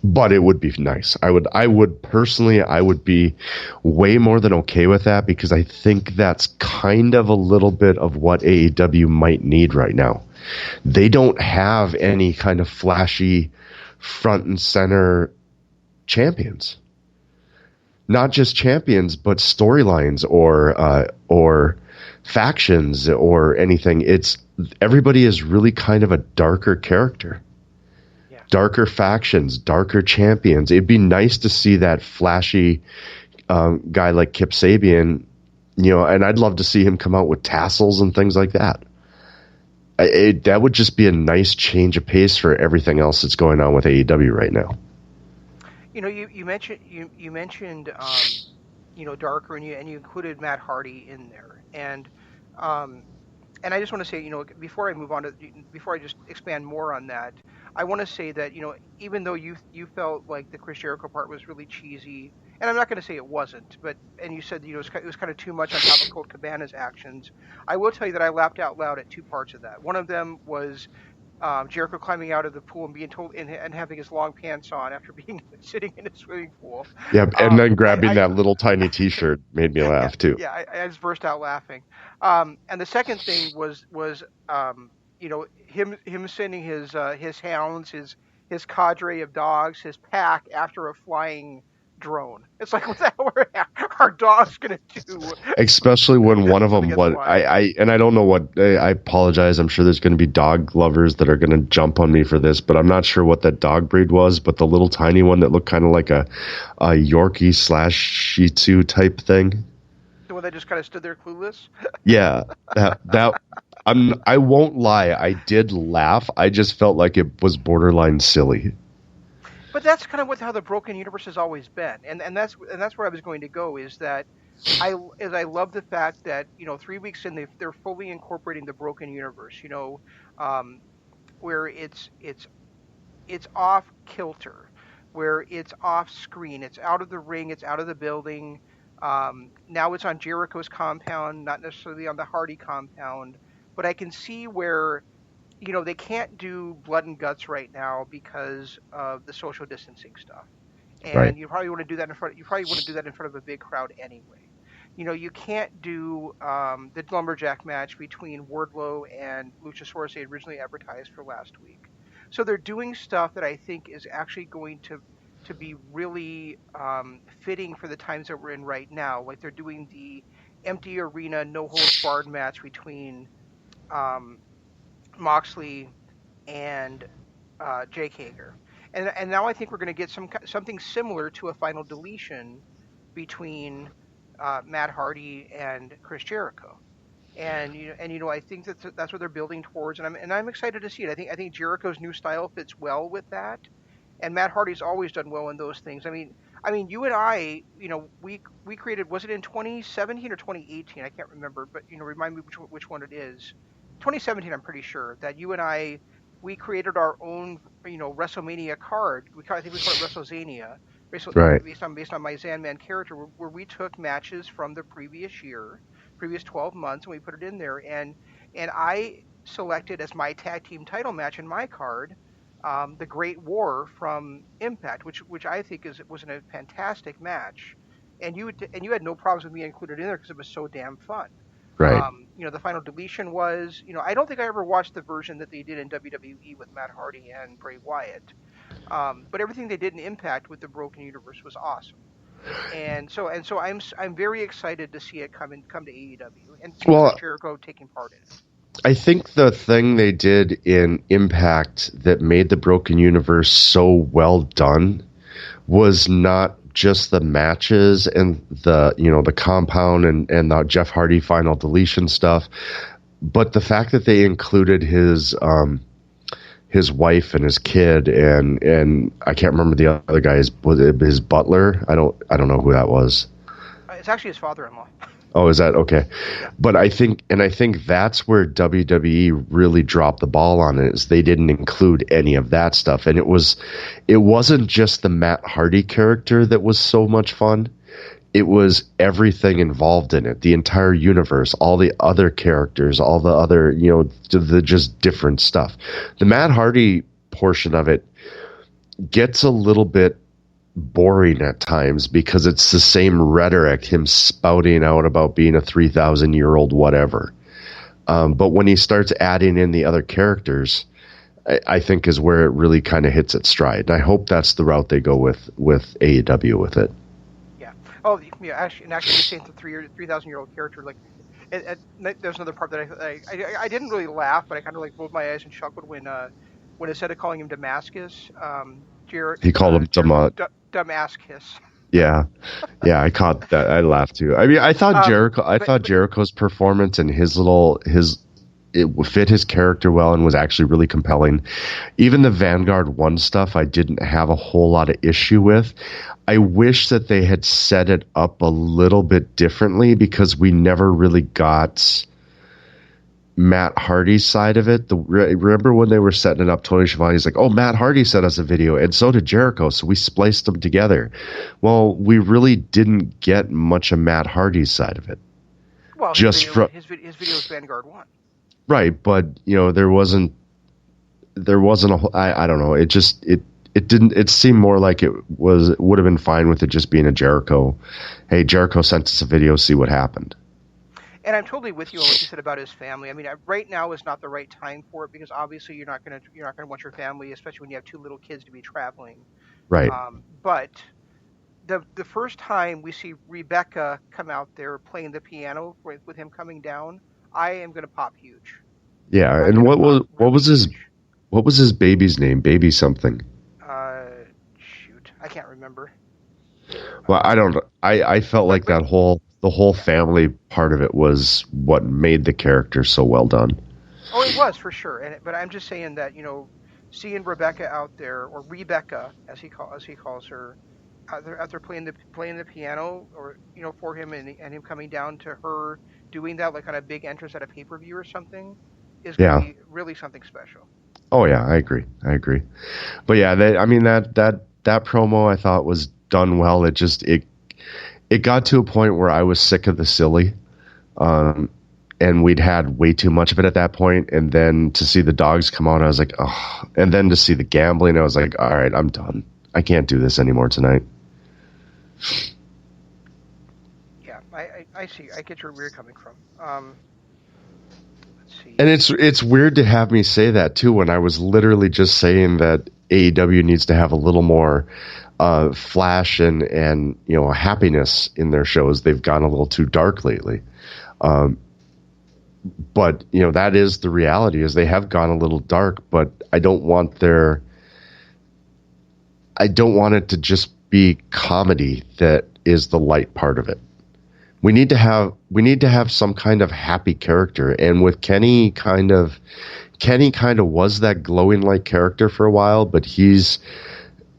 Speaker 2: But it would be nice. I would personally, I would be way more than okay with that because I think that's kind of a little bit of what AEW might need right now. They don't have any kind of flashy front and center champions. Not just champions, but storylines or factions or anything. Everybody is really kind of a darker character. Darker factions, darker champions. It'd be nice to see that flashy guy like Kip Sabian, and I'd love to see him come out with tassels and things like that. That would just be a nice change of pace for everything else that's going on with AEW right now.
Speaker 1: You mentioned darker, and you included Matt Hardy in there, and I just want to say, before I move on before I just expand more on that, I want to say that, even though you felt like the Chris Jericho part was really cheesy, and I'm not going to say it wasn't, and you said, it was kind of too much on top of Colt Cabana's actions, I will tell you that I laughed out loud at two parts of that. One of them was Jericho climbing out of the pool and being told and having his long pants on after being sitting in a swimming pool.
Speaker 2: Yeah, and then grabbing that little tiny T-shirt made me laugh too.
Speaker 1: Yeah, I just burst out laughing. And the second thing was him sending his hounds, his cadre of dogs, his pack after a flying drone. It's like, what the hell are our dogs gonna do?
Speaker 2: Especially when one of them, I don't know what, I apologize. I'm sure there's going to be dog lovers that are going to jump on me for this, but I'm not sure what that dog breed was. But the little tiny one that looked kind of like a Yorkie / Shih Tzu type thing.
Speaker 1: The one that just kind of stood there clueless.
Speaker 2: Yeah, that. I won't lie. I did laugh. I just felt like it was borderline silly.
Speaker 1: But that's kind of how the Broken Universe has always been, and that's where I was going to go. Is that I love the fact that 3 weeks in they're fully incorporating the Broken Universe. Where it's off kilter, where it's off screen, it's out of the ring, it's out of the building. Now it's on Jericho's compound, not necessarily on the Hardy compound. But I can see where they can't do blood and guts right now because of the social distancing stuff, and
Speaker 2: right.
Speaker 1: You probably want to do that in front. You probably want to do that in front of a big crowd anyway. You can't do the lumberjack match between Wardlow and Luchasaurus they originally advertised for last week. So they're doing stuff that I think is actually going to be really fitting for the times that we're in right now. Like they're doing the empty arena no holds barred match between um, Moxley and Jake Hager, and now I think we're going to get something similar to a final deletion between Matt Hardy and Chris Jericho. And I think that's what they're building towards, and I'm excited to see it. I think Jericho's new style fits well with that, and Matt Hardy's always done well in those things. I mean, you and I, we created, was it in 2017 or 2018? I can't remember, but remind me which one it is. 2017, I'm pretty sure that you and I, we created our own, WrestleMania card. I think we called it WrestleZania,
Speaker 2: Right.
Speaker 1: based on my Zanman character, where we took matches from the previous year, previous 12 months, and we put it in there. And I selected as my tag team title match in my card the Great War from Impact, which I think was a fantastic match, and you had no problems with me included in there because it was so damn fun.
Speaker 2: Right.
Speaker 1: The final deletion was, I don't think I ever watched the version that they did in WWE with Matt Hardy and Bray Wyatt, but everything they did in Impact with the Broken Universe was awesome. And so I'm very excited to see it come to AEW and see Chris
Speaker 2: Well,
Speaker 1: Jericho taking part in it.
Speaker 2: I think the thing they did in Impact that made the Broken Universe so well done was not just the matches and the compound and the Jeff Hardy final deletion stuff, but the fact that they included his wife and his kid and I can't remember the other guy. Was it his butler? I don't know who that was.
Speaker 1: It's actually his father-in-law.
Speaker 2: Oh, is that okay?
Speaker 1: Yeah.
Speaker 2: But I think that's where WWE really dropped the ball on it, is they didn't include any of that stuff. And it wasn't just the Matt Hardy character that was so much fun. It was everything involved in it, the entire universe, all the other characters, all the other, the just different stuff. The Matt Hardy portion of it gets a little bit boring at times because it's the same rhetoric, him spouting out about being a 3,000-year-old whatever. But when he starts adding in the other characters, I think is where it really kind of hits its stride. And I hope that's the route they go with AEW with it.
Speaker 1: Yeah. Oh, yeah. Actually, saying the 3,000-year-old character, like, there's another part that I didn't really laugh, but I kind of like rolled my eyes and chuckled when instead of calling him Damascus,
Speaker 2: he called him
Speaker 1: Damascus.
Speaker 2: Yeah, I caught that. I laughed too. I mean, I thought Jericho's performance and it fit his character well and was actually really compelling. Even the Vanguard 1 stuff I didn't have a whole lot of issue with. I wish that they had set it up a little bit differently because we never really got Matt Hardy's side of it. Remember when they were setting it up, Tony Schiavone's like, oh, Matt Hardy sent us a video, and so did Jericho, so we spliced them together. Well, we really didn't get much of Matt Hardy's side of it.
Speaker 1: Well, his video is Vanguard 1.
Speaker 2: Right, but there wasn't I don't know. It didn't. It seemed more like it would have been fine with it just being a Jericho. Hey, Jericho sent us a video. See what happened.
Speaker 1: And I'm totally with you on what you said about his family. I mean, right now is not the right time for it because obviously you're not gonna want your family, especially when you have 2 little kids, to be traveling.
Speaker 2: Right.
Speaker 1: But the first time we see Rebecca come out there playing the piano with him coming down, I am gonna pop huge.
Speaker 2: Yeah, and what was his baby's name? Baby something.
Speaker 1: Shoot, I can't remember.
Speaker 2: Well, I don't. I felt like the whole family part of it was what made the character so well done.
Speaker 1: Oh, it was for sure. But I'm just saying that seeing Rebecca out there, or Rebecca as he calls her, out there playing the piano, or for him and him coming down to her doing that like on a big entrance at a pay-per-view or something, is going to be really something special.
Speaker 2: Oh yeah, I agree. But yeah, that promo I thought was done well. It got to a point where I was sick of the silly, and we'd had way too much of it at that point. And then to see the dogs come out, I was like, oh. And then to see the gambling, I was like, all right, I'm done. I can't do this anymore tonight.
Speaker 1: Yeah, I see. I get where you're coming from. Let's
Speaker 2: And
Speaker 1: see.
Speaker 2: it's weird to have me say that too when I was literally just saying that AEW needs to have a little more flash and happiness in their shows. They've gone a little too dark lately. Um, but that is the reality, is they have gone a little dark, but I don't want it to just be comedy that is the light part of it. We need to have some kind of happy character, and with Kenny kind of was that glowing light character for a while, but he's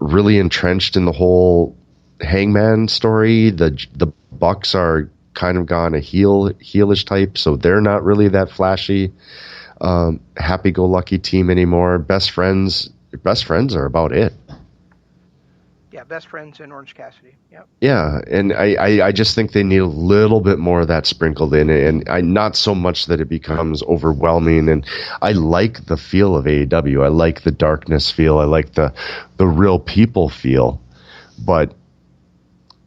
Speaker 2: really entrenched in the whole Hangman story. The Bucks are kind of gone a heelish type, so they're not really that flashy, happy-go-lucky team anymore. Best friends are about it.
Speaker 1: Yeah, best friends and Orange Cassidy. Yep.
Speaker 2: Yeah, and I just think they need a little bit more of that sprinkled in, and not so much that it becomes overwhelming. And I like the feel of AEW. I like the darkness feel. I like the real people feel, but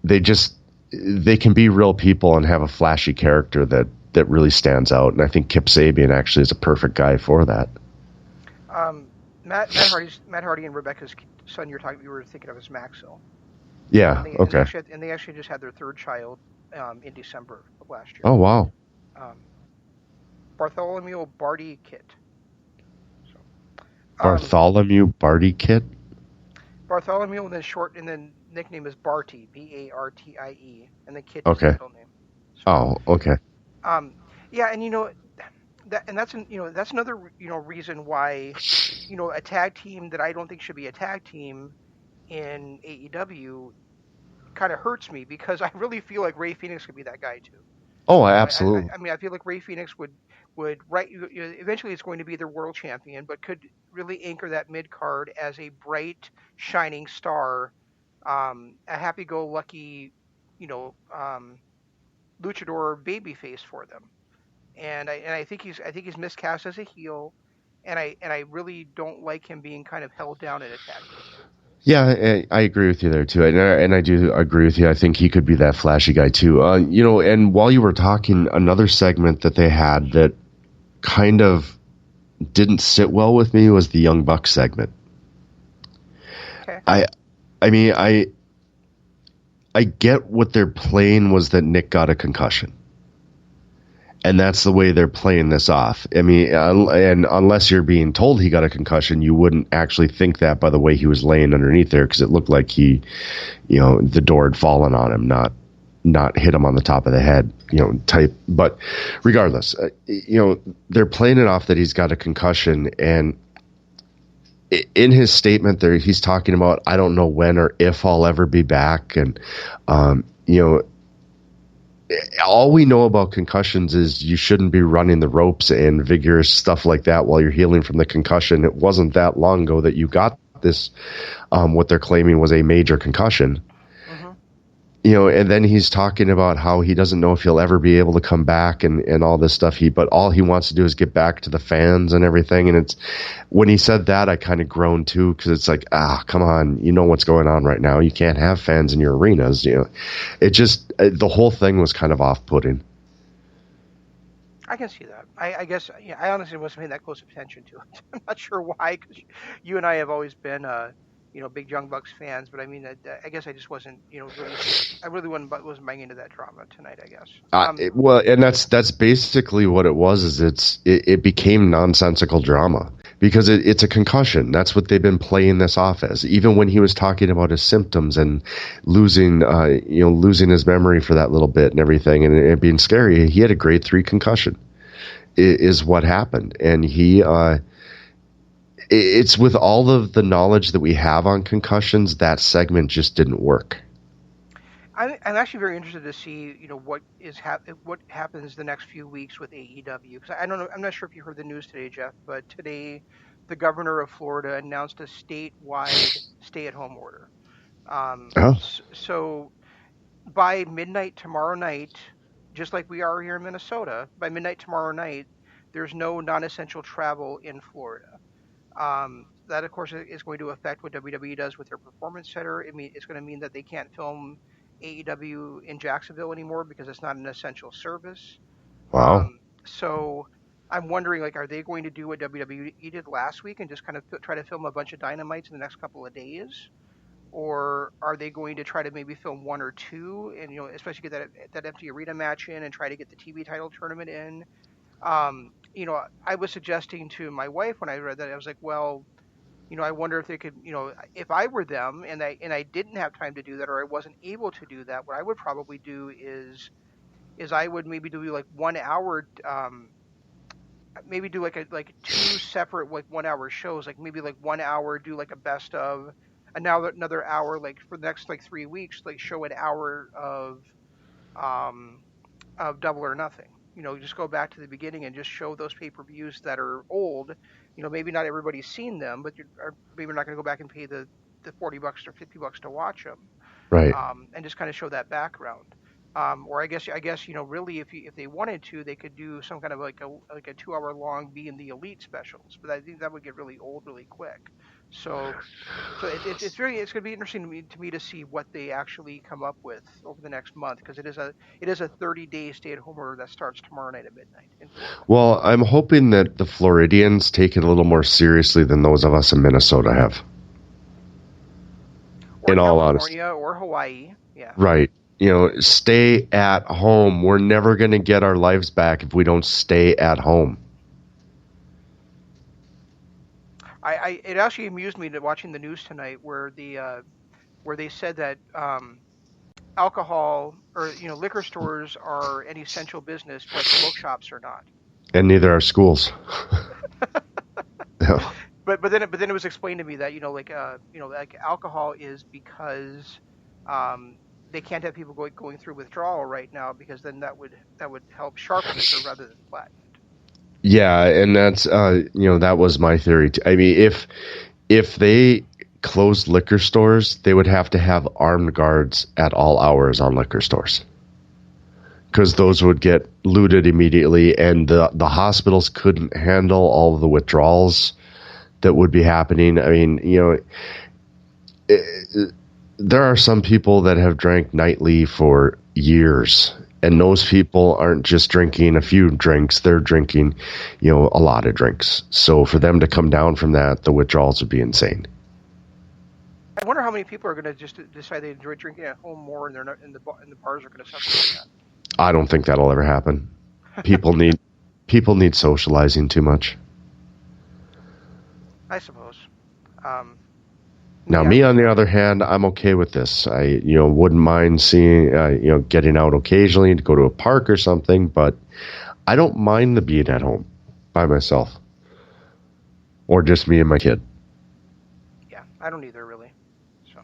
Speaker 2: they can be real people and have a flashy character that really stands out. And I think Kip Sabian actually is a perfect guy for that.
Speaker 1: Matt Hardy and Rebecca's son. You were thinking of as Maxwell,
Speaker 2: Yeah. Okay.
Speaker 1: and they actually just had their third child in December of last year.
Speaker 2: Oh wow.
Speaker 1: Um, Bartholomew Barty Kit. So
Speaker 2: Bartholomew Barty Kit.
Speaker 1: Bartholomew, and then nickname is Barty, Bartie, and then Kit is the
Speaker 2: Okay.
Speaker 1: middle name. So
Speaker 2: Oh, okay.
Speaker 1: um, yeah, and that's another reason why a tag team that I don't think should be a tag team in AEW kind of hurts me, because I really feel like Ray Phoenix could be that guy too.
Speaker 2: Oh,
Speaker 1: I,
Speaker 2: absolutely.
Speaker 1: I mean, I feel like Ray Phoenix would right. Eventually, it's going to be their world champion, but could really anchor that mid card as a bright, shining star, a happy-go-lucky, you know, um, luchador babyface for them. I think he's miscast as a heel, and I really don't like him being kind of held down in a tag team.
Speaker 2: Yeah, I agree with you there too, and I do agree with you. I think he could be that flashy guy too. And while you were talking, another segment that they had that kind of didn't sit well with me was the Young Bucks segment.
Speaker 1: Okay.
Speaker 2: I, I mean, I get what they're playing was that Nick got a concussion, and that's the way they're playing this off. I mean, and unless you're being told he got a concussion, you wouldn't actually think that by the way he was laying underneath there, because it looked like the door had fallen on him, not hit him on the top of the head, type. But regardless, they're playing it off that he's got a concussion, and in his statement there, he's talking about, I don't know when or if I'll ever be back, and all we know about concussions is you shouldn't be running the ropes and vigorous stuff like that while you're healing from the concussion. It wasn't that long ago that you got this, what they're claiming was a major concussion.
Speaker 1: Mm-hmm.
Speaker 2: And then he's talking about how he doesn't know if he'll ever be able to come back and all this stuff. But all he wants to do is get back to the fans and everything. And it's, when he said that, I kind of groaned too, because it's like, come on, you know what's going on right now. You can't have fans in your arenas. It just, the whole thing was kind of off-putting.
Speaker 1: I can see that. I guess, yeah, I honestly wasn't paying that close attention to it. I'm not sure why, because you and I have always been, big Young Bucks fans. But I mean, I guess I just wasn't, really. I really wasn't buying into that drama tonight, I guess.
Speaker 2: Well, and that's basically what it was. Is it became nonsensical drama because it's a concussion. That's what they've been playing this off as. Even when he was talking about his symptoms and losing his memory for that little bit and everything, and it being scary, he had a grade 3 concussion. Is what happened, and it's with all of the knowledge that we have on concussions, that segment just didn't work.
Speaker 1: I'm actually very interested to see, what happens the next few weeks with AEW, because I don't know. I'm not sure if you heard the news today, Jeff, but today the governor of Florida announced a statewide stay-at-home order.
Speaker 2: Oh,
Speaker 1: So by midnight tomorrow night, just like we are here in Minnesota, by midnight tomorrow night, there's no non-essential travel in Florida. That, of course, is going to affect what WWE does with their performance center. I mean, it's going to mean that they can't film AEW in Jacksonville anymore because it's not an essential service.
Speaker 2: Wow.
Speaker 1: So I'm wondering, like, are they going to do what WWE did last week and just kind of try to film a bunch of Dynamites in the next couple of days? Or are they going to try to maybe film one or two and, especially get that empty arena match in and try to get the TV title tournament in? I was suggesting to my wife when I read that, I was like, well, I wonder if they could, if I were them and I didn't have time to do that or I wasn't able to do that, what I would probably do is I would maybe do like 1 hour, maybe do like two separate like 1 hour shows, like maybe like 1 hour do like a best of, and now another hour like for the next like 3 weeks, like show an hour um of Double or Nothing. Just go back to the beginning and just show those pay-per-views that are old. Maybe not everybody's seen them, but you're maybe not going to go back and pay the $40 or $50 to watch them,
Speaker 2: Right.
Speaker 1: and just kind of show that background. Or I guess really if they wanted to, they could do some kind of like a 2 hour long Be in the Elite specials, but I think that would get really old really quick. So it's going to be interesting to me to see what they actually come up with over the next month, because it is a 30-day stay at home order that starts tomorrow night at midnight in Florida.
Speaker 2: Well, I'm hoping that the Floridians take it a little more seriously than those of us in Minnesota have.
Speaker 1: Or
Speaker 2: in all honesty.
Speaker 1: California or Hawaii, yeah.
Speaker 2: Right. Stay at home. We're never going to get our lives back if we don't stay at home.
Speaker 1: It actually amused me to watching the news tonight where they said that alcohol or liquor stores are an essential business, but smoke shops are not.
Speaker 2: And neither are schools.
Speaker 1: No. But then it was explained to me that like alcohol is because they can't have people going through withdrawal right now, because then that would help sharpen liquor rather than flatten it.
Speaker 2: Yeah, and that's that was my theory too. I mean, if they closed liquor stores, they would have to have armed guards at all hours on liquor stores, because those would get looted immediately, and the hospitals couldn't handle all of the withdrawals that would be happening. I mean, there are some people that have drank nightly for years, and those people aren't just drinking a few drinks, they're drinking, a lot of drinks. So for them to come down from that, the withdrawals would be insane.
Speaker 1: I wonder how many people are going to just decide they enjoy drinking at home more, and they're not, and the bars are going to suffer from that.
Speaker 2: I don't think that'll ever happen. People need socializing too much.
Speaker 1: I suppose.
Speaker 2: Now, me on the other hand, I'm okay with this. I wouldn't mind seeing getting out occasionally to go to a park or something, but I don't mind the being at home by myself, or just me and my kid.
Speaker 1: Yeah, I don't either really. So,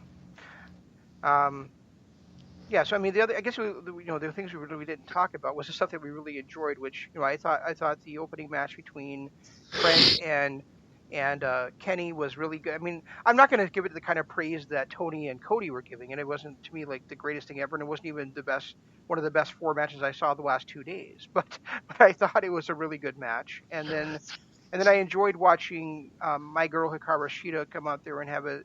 Speaker 1: yeah. So I mean, the things we really didn't talk about was the stuff that we really enjoyed, which I thought the opening match between Trent and Kenny was really good. I mean, I'm not going to give it the kind of praise that Tony and Cody were giving, and it wasn't, to me, like the greatest thing ever, and it wasn't even one of the best 4 matches I saw the last 2 days. But I thought it was a really good match, and then I enjoyed watching my girl Hikaru Shida come out there and have a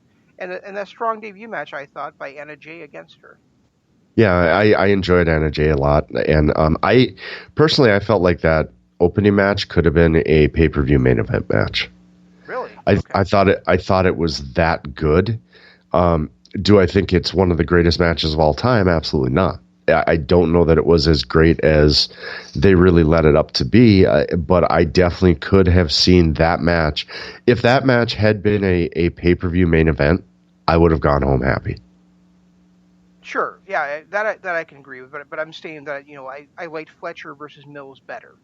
Speaker 1: strong debut match, I thought, by Anna Jay against her.
Speaker 2: Yeah, I enjoyed Anna Jay a lot, and I personally felt like that opening match could have been a pay-per-view main event match.
Speaker 1: Really?
Speaker 2: I thought it was that good. Do I think it's one of the greatest matches of all time? Absolutely not. I don't know that it was as great as they really let it up to be, but I definitely could have seen that match. If that match had been a pay-per-view main event, I would have gone home happy.
Speaker 1: Sure, yeah, that I can agree with, but I'm saying that I liked Fletcher versus Mills better.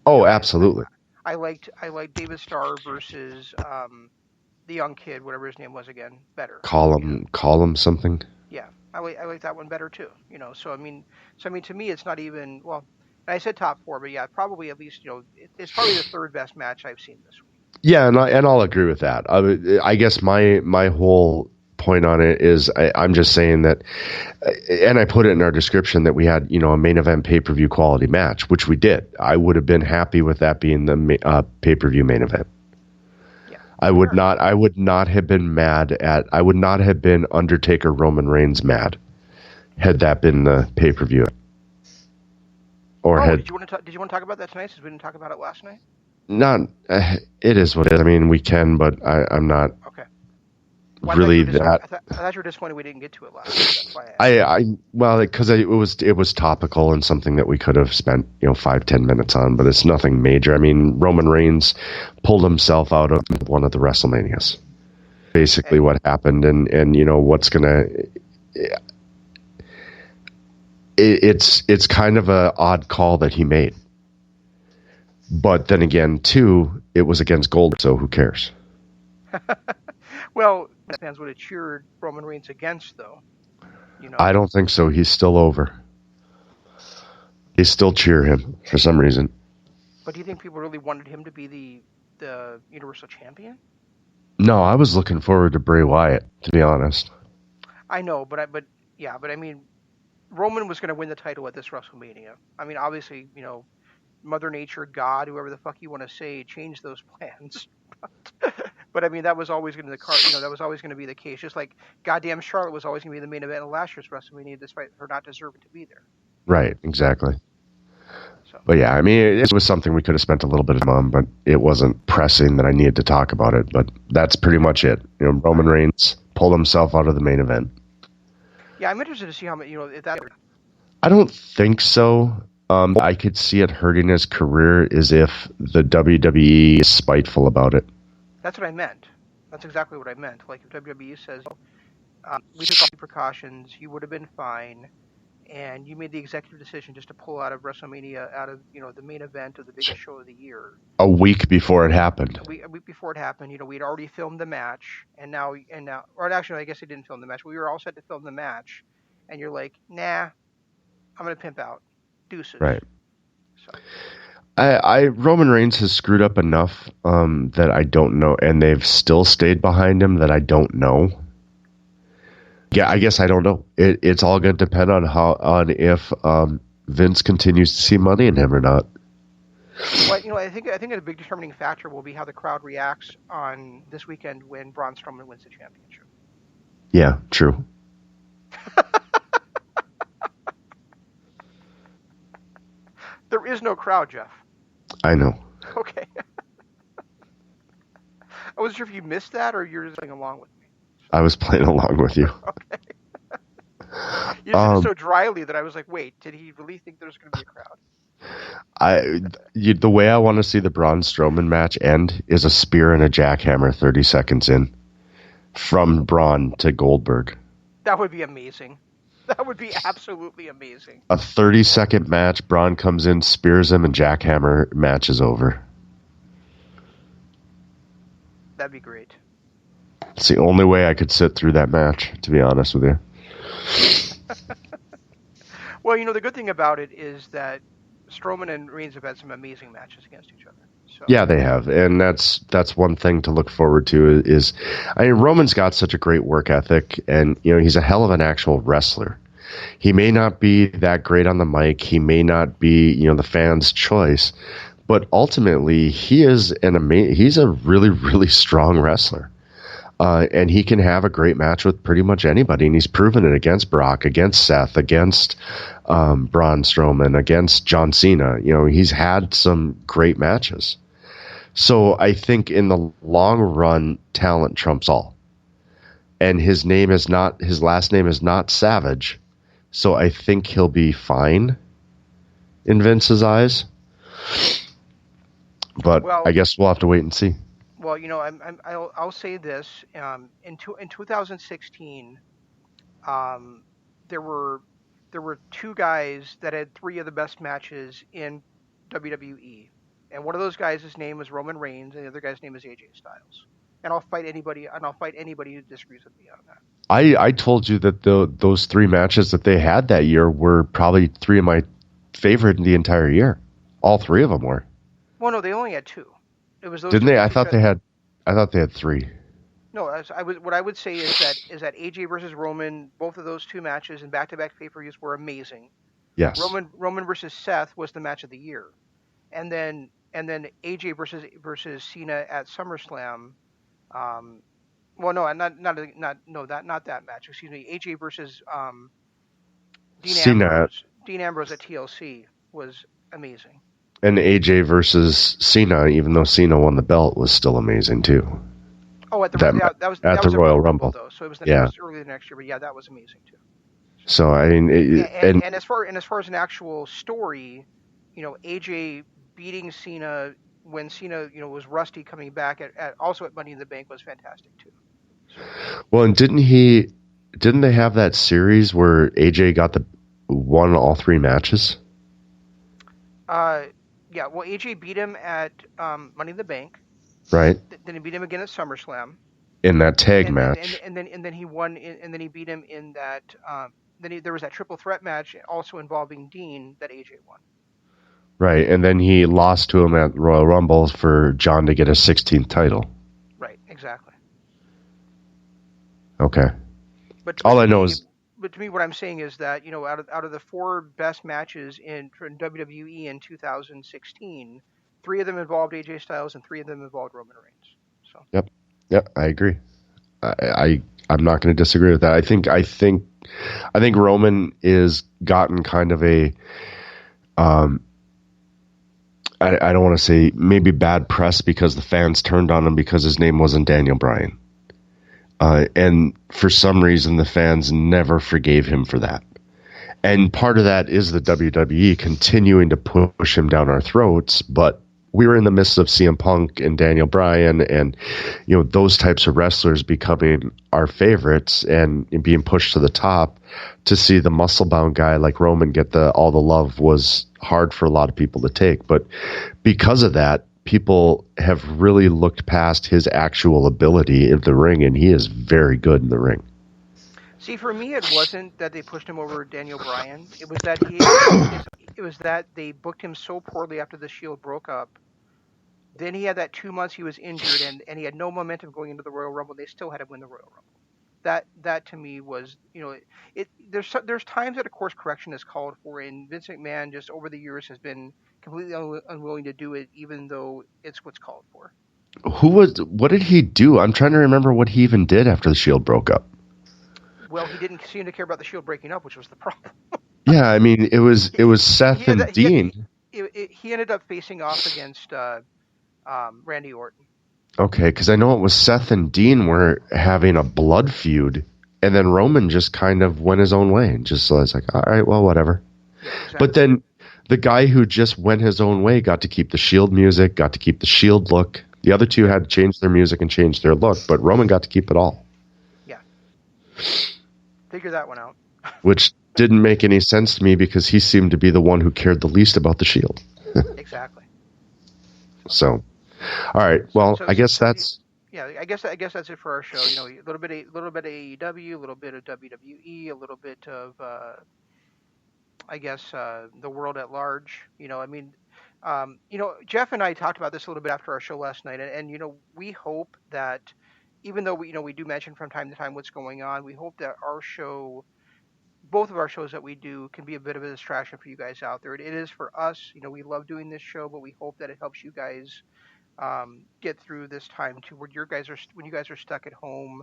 Speaker 2: Oh, absolutely.
Speaker 1: I liked David Starr versus the young kid, whatever his name was again, better.
Speaker 2: Call him something.
Speaker 1: Yeah, I like that one better too. So I mean, to me, it's not even, well. I said top 4, but yeah, probably at least it's probably the third best match I've seen this week.
Speaker 2: Yeah, and I'll agree with that. I guess my whole point on it is I'm just saying that, and I put it in our description that we had a main event pay-per-view quality match, which we did. I would have been happy with that being the pay-per-view main event. Yeah, I would not have been mad at. I would not have been Undertaker Roman Reigns mad had that been the pay-per-view. Or
Speaker 1: Oh,
Speaker 2: had
Speaker 1: did you want to talk about that tonight since we didn't talk about it last night?
Speaker 2: not, it is what it is. I mean, we can, but I'm not
Speaker 1: Okay. Well,
Speaker 2: really that.
Speaker 1: I thought you were disappointed we didn't get to it last night. That's why I asked.
Speaker 2: Well, because it was topical and something that we could have spent 5-10 minutes on, but it's nothing major. I mean, Roman Reigns pulled himself out of one of the WrestleManias. Basically, what happened, and what's gonna. It's kind of a odd call that he made, but then again, too, it was against Gold, so who cares?
Speaker 1: Well, fans would have cheered Roman Reigns against, though.
Speaker 2: I don't think so. He's still over. They still cheer him for some reason.
Speaker 1: But do you think people really wanted him to be the Universal Champion?
Speaker 2: No, I was looking forward to Bray Wyatt, to be honest.
Speaker 1: I know, but I mean, Roman was going to win the title at this WrestleMania. I mean, obviously, Mother Nature, God, whoever the fuck you want to say, changed those plans. But I mean, that was always going to be the card. That was always going to be the case. Just like goddamn Charlotte was always going to be the main event of last year's WrestleMania, despite her not deserving to be there.
Speaker 2: Right, exactly.
Speaker 1: So.
Speaker 2: But yeah, I mean, it was something we could have spent a little bit of time on, but it wasn't pressing that I needed to talk about it. But that's pretty much it. Roman Reigns pulled himself out of the main event.
Speaker 1: Yeah, I'm interested to see how much. If that.
Speaker 2: I don't think so. I could see it hurting his career is if the WWE is spiteful about it.
Speaker 1: That's what I meant. That's exactly what I meant. Like if WWE says, we took all the precautions, you would have been fine, and you made the executive decision just to pull out of WrestleMania, out of the main event of the biggest show of the year.
Speaker 2: A week before it happened.
Speaker 1: A week before it happened, we'd already filmed the match, and now, or actually, I guess they didn't film the match. We were all set to film the match, and you're like, nah, I'm gonna pimp out, deuces.
Speaker 2: Right.
Speaker 1: So.
Speaker 2: Roman Reigns has screwed up enough that I don't know, and they've still stayed behind him that I don't know. Yeah, I guess I don't know. It's all going to depend on if Vince continues to see money in him or not.
Speaker 1: Well, I think a big determining factor will be how the crowd reacts on this weekend when Braun Strowman wins the championship.
Speaker 2: Yeah, true.
Speaker 1: There is no crowd, Jeff.
Speaker 2: I know.
Speaker 1: Okay. I wasn't sure if you missed that or you're just playing along with me.
Speaker 2: I was playing along with you.
Speaker 1: Okay. You said it so dryly that I was like, wait, did he really think there's going to be a crowd?
Speaker 2: The way I want to see the Braun Strowman match end is a spear and a jackhammer 30 seconds in. From Braun to Goldberg.
Speaker 1: That would be amazing. That would be absolutely amazing.
Speaker 2: A 30-second match, Braun comes in, spears him, and jackhammer, match is over.
Speaker 1: That'd be great.
Speaker 2: It's the only way I could sit through that match, to be honest with you.
Speaker 1: Well, the good thing about it is that Strowman and Reigns have had some amazing matches against each other. So.
Speaker 2: Yeah, they have, and that's one thing to look forward to. Roman's got such a great work ethic, and he's a hell of an actual wrestler. He may not be that great on the mic, he may not be the fans' choice, but ultimately he's a really, really strong wrestler. And he can have a great match with pretty much anybody, and he's proven it against Brock, against Seth, against Braun Strowman, against John Cena. He's had some great matches. So I think in the long run, talent trumps all. And his last name is not Savage, so I think he'll be fine in Vince's eyes. But I guess we'll have to wait and see.
Speaker 1: Well, I'll say this. In 2016, there were two guys that had three of the best matches in WWE, and one of those guys' his name was Roman Reigns, and the other guy's name is AJ Styles. And I'll fight anybody who disagrees with me on that.
Speaker 2: I told you that those three matches that they had that year were probably three of my favorite in the entire year. All three of them were.
Speaker 1: Well, no, they only had two. It was those.
Speaker 2: Didn't they? I thought they had three.
Speaker 1: No, what I would say is that AJ versus Roman, both of those two matches in back-to-back pay-per-views were amazing.
Speaker 2: Yes.
Speaker 1: Roman versus Seth was the match of the year, and then AJ versus Cena at SummerSlam. Well, no, not that match. Excuse me, AJ versus
Speaker 2: Cena
Speaker 1: Dean Ambrose at TLC was amazing.
Speaker 2: and AJ versus Cena, even though Cena won the belt, was still amazing too.
Speaker 1: Oh,
Speaker 2: At
Speaker 1: that
Speaker 2: the
Speaker 1: was a
Speaker 2: Royal
Speaker 1: Royal
Speaker 2: Rumble.
Speaker 1: though, so it
Speaker 2: Yeah.
Speaker 1: was early the next year, but yeah, that was amazing too.
Speaker 2: So I mean,
Speaker 1: And as far as an actual story, AJ beating Cena when Cena was rusty coming back also at Money in the Bank was fantastic too. So.
Speaker 2: well, and didn't they have that series where AJ won all 3 matches?
Speaker 1: Yeah. Well, AJ beat him at Money in the Bank.
Speaker 2: Right.
Speaker 1: Then he beat him again at SummerSlam.
Speaker 2: In that tag match.
Speaker 1: And then he won, and then he beat him in that. There was that triple threat match also involving Dean that AJ won.
Speaker 2: Right, and then he lost to him at Royal Rumble for John to get a 16th title.
Speaker 1: Right, exactly.
Speaker 2: Okay.
Speaker 1: But
Speaker 2: all I know is.
Speaker 1: But to me, what I'm saying is that out of the 4 best matches in WWE in 2016, 3 of them involved AJ Styles and 3 of them involved Roman Reigns. So.
Speaker 2: Yep, I agree. I'm not going to disagree with that. I think Roman is gotten kind of a I don't want to say maybe bad press because the fans turned on him because his name wasn't Daniel Bryan. And for some reason, the fans never forgave him for that. And part of that is the WWE continuing to push him down our throats, but we were in the midst of CM Punk and Daniel Bryan and, those types of wrestlers becoming our favorites and being pushed to the top. To see the muscle-bound guy like Roman get all the love was hard for a lot of people to take. But because of that, people have really looked past his actual ability in the ring, and he is very good in the ring.
Speaker 1: See, for me, it wasn't that they pushed him over Daniel Bryan. It was that they booked him so poorly after the Shield broke up. Then he had that 2 months he was injured, and he had no momentum going into the Royal Rumble. They still had to win the Royal Rumble. That to me was, there's times that a course correction is called for, and Vince McMahon just over the years has been completely unwilling to do it, even though it's what's called for.
Speaker 2: What did he do? I'm trying to remember what he even did after the Shield broke up.
Speaker 1: Well, he didn't seem to care about the Shield breaking up, which was the problem.
Speaker 2: Yeah, I mean, it was Seth and Dean.
Speaker 1: He ended up facing off against Randy Orton.
Speaker 2: Okay, because I know it was Seth and Dean were having a blood feud, and then Roman just kind of went his own way and just was like, all right, well, whatever. Yeah, exactly. But then the guy who just went his own way got to keep the Shield music, got to keep the Shield look. The other two had to change their music and change their look, but Roman got to keep it all.
Speaker 1: Yeah. Figure that one out.
Speaker 2: Which didn't make any sense to me because he seemed to be the one who cared the least about the Shield.
Speaker 1: Exactly.
Speaker 2: So, all right. Well, I guess that's.
Speaker 1: Yeah, I guess that's it for our show. A little bit of AEW, a little bit of WWE, a little bit of the world at large. Jeff and I talked about this a little bit after our show last night, and we hope that even though we do mention from time to time what's going on, we hope that our show, both of our shows that we do, can be a bit of a distraction for you guys out there. It is for us. We love doing this show, but we hope that it helps you guys get through this time too, when you guys are stuck at home,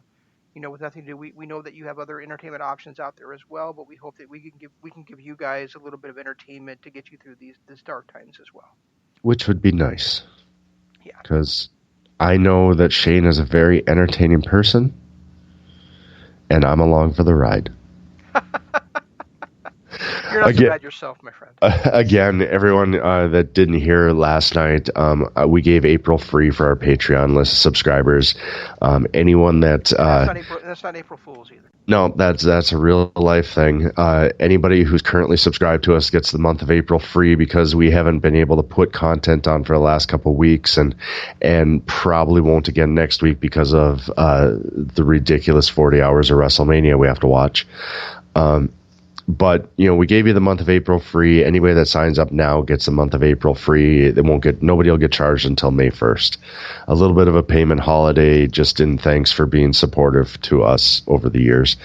Speaker 1: with nothing to do. We know that you have other entertainment options out there as well, but we hope that we can give you guys a little bit of entertainment to get you through these dark times as well.
Speaker 2: Which would be nice.
Speaker 1: Yeah.
Speaker 2: Because I know that Shane is a very entertaining person, and I'm along for the ride.
Speaker 1: You're not so bad yourself, my friend.
Speaker 2: Again, everyone that didn't hear last night, we gave April free for our Patreon list of subscribers. Anyone that
Speaker 1: that's not April Fool's either.
Speaker 2: No, that's a real life thing. Anybody who's currently subscribed to us gets the month of April free because we haven't been able to put content on for the last couple of weeks, and probably won't again next week because of the ridiculous 40 hours of WrestleMania we have to watch. But we gave you the month of April free. Anybody that signs up now gets the month of April free. Nobody will get charged until May 1st. A little bit of a payment holiday, just in thanks for being supportive to us over the years.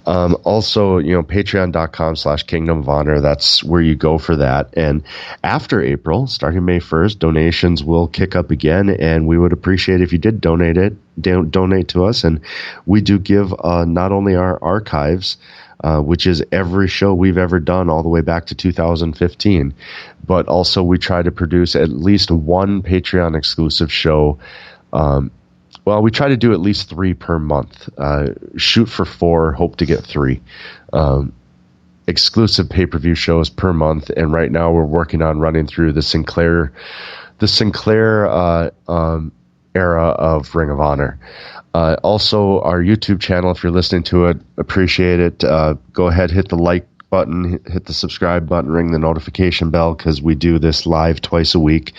Speaker 2: Also, patreon.com/Kingdom of Honor. That's where you go for that. And after April, starting May 1st, donations will kick up again, and we would appreciate if you did donate to us. And we do give not only our archives, which is every show we've ever done all the way back to 2015. But also we try to produce at least one Patreon exclusive show. Well, we try to do at least 3 per month. Shoot for 4, hope to get 3. Exclusive pay-per-view shows per month, and right now we're working on running through the Sinclair era of Ring of Honor. Also, our YouTube channel, if you're listening to it, appreciate it. Go ahead, hit the like button, hit the subscribe button, ring the notification bell, because we do this live twice a week.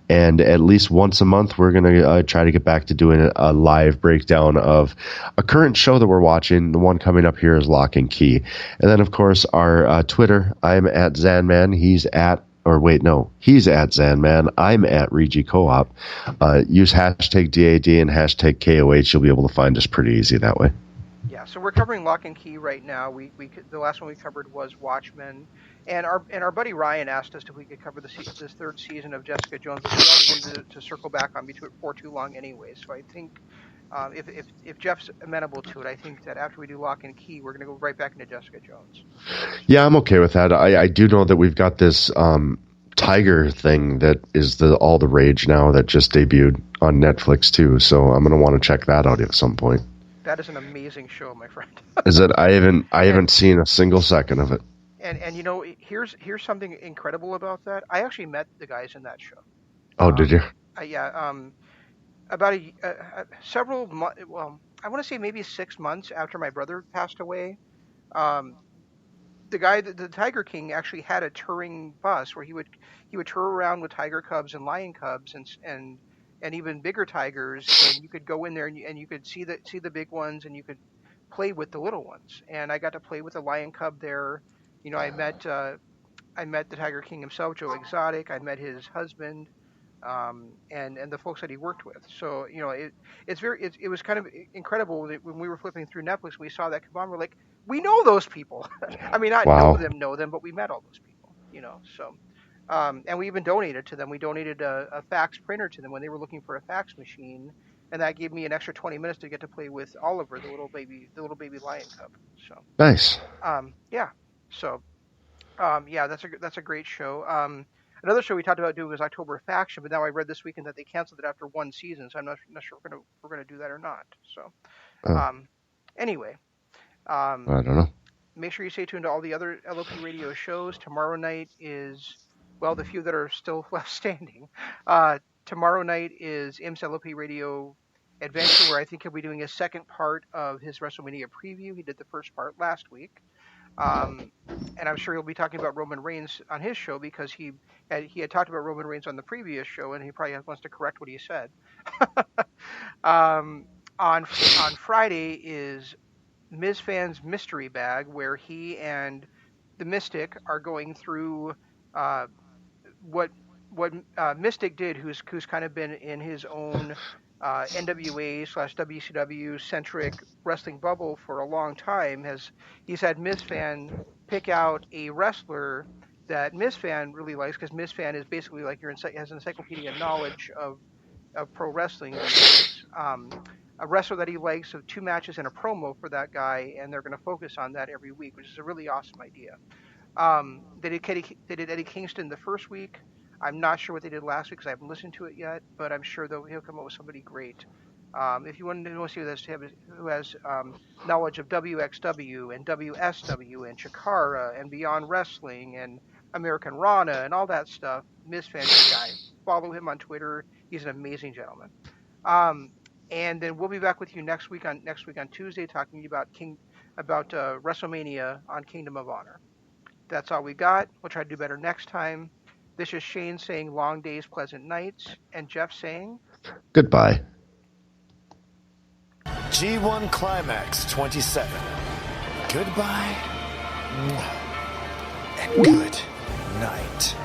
Speaker 2: And at least once a month, we're going to try to get back to doing a live breakdown of a current show that we're watching. The one coming up here is Lock and Key. And then, of course, our Twitter, I'm at Zanman. He's at Zanman. I'm at Regi Co-op. Use hashtag DAD and hashtag KOH. You'll be able to find us pretty easy that way.
Speaker 1: Yeah, so we're covering Lock and Key right now. The last one we covered was Watchmen, and our buddy Ryan asked us if we could cover this 3rd season of Jessica Jones, but we already wanted to circle back on before too long anyway. So I think if Jeff's amenable to it, I think that after we do Lock and Key, we're going to go right back into Jessica Jones.
Speaker 2: Yeah, I'm okay with that. I do know that we've got this Tiger thing that is all the rage now that just debuted on Netflix too. So I'm going to want to check that out at some point.
Speaker 1: That is an amazing show, my friend.
Speaker 2: Is it? I haven't seen a single second of it.
Speaker 1: And you know, here's something incredible about that. I actually met the guys in that show.
Speaker 2: Oh, did you?
Speaker 1: Yeah. About several months. Well, I want to say maybe 6 months after my brother passed away. The guy, the Tiger King, actually had a touring bus where he would tour around with tiger cubs and lion cubs and even bigger tigers, and you could go in there and you could see the big ones, and you could play with the little ones. And I got to play with the lion cub there. You know, I met the Tiger King himself, Joe Exotic. I met his husband, and the folks that he worked with. So you know, it was kind of incredible that when we were flipping through Netflix, we saw that come on. We're like, we know those people. I mean, not
Speaker 2: Wow.
Speaker 1: know them, but we met all those people. You know, so. And we even donated to them. We donated a fax printer to them when they were looking for a fax machine, and that gave me an extra 20 minutes to get to play with Oliver, the little baby lion cub. So
Speaker 2: Nice.
Speaker 1: Yeah. So yeah, that's a great show. Another show we talked about doing was October Faction, but now I read this weekend that they canceled it after 1 season, so I'm not sure we're gonna do that or not. So anyway,
Speaker 2: I don't know.
Speaker 1: make sure you stay tuned to all the other LOP radio shows. Tomorrow night is, well, the few that are still left standing. Tomorrow night is Im's LOP Radio Adventure, where I think he'll be doing a second part of his WrestleMania preview. He did the first part last week. And I'm sure he'll be talking about Roman Reigns on his show, because he had talked about Roman Reigns on the previous show, and he probably wants to correct what he said. On Friday is Miz Fan's Mystery Bag, where he and the Mystic are going through what Mystic did, who's kind of been in his own NWA/WCW centric wrestling bubble for a long time. He's had Miz Fan pick out a wrestler that Miz Fan really likes, because Miz Fan is basically like has encyclopedia knowledge of pro wrestling. A wrestler that he likes, of 2 matches and a promo for that guy, and they're going to focus on that every week, which is a really awesome idea. They did Eddie Kingston the first week. I'm not sure what they did last week because I haven't listened to it yet, but I'm sure he'll come up with somebody great. If you want to see who has knowledge of WXW and WSW and Chikara and Beyond Wrestling and American Rana and all that stuff, Miz Fan's guy. Follow him on Twitter. He's an amazing gentleman. And then we'll be back with you next week on Tuesday, talking about WrestleMania on Kingdom of Honor. That's all we got. We'll try to do better next time. This is Shane saying long days, pleasant nights, and Jeff saying
Speaker 2: goodbye.
Speaker 3: G1 Climax 27. Goodbye and good night.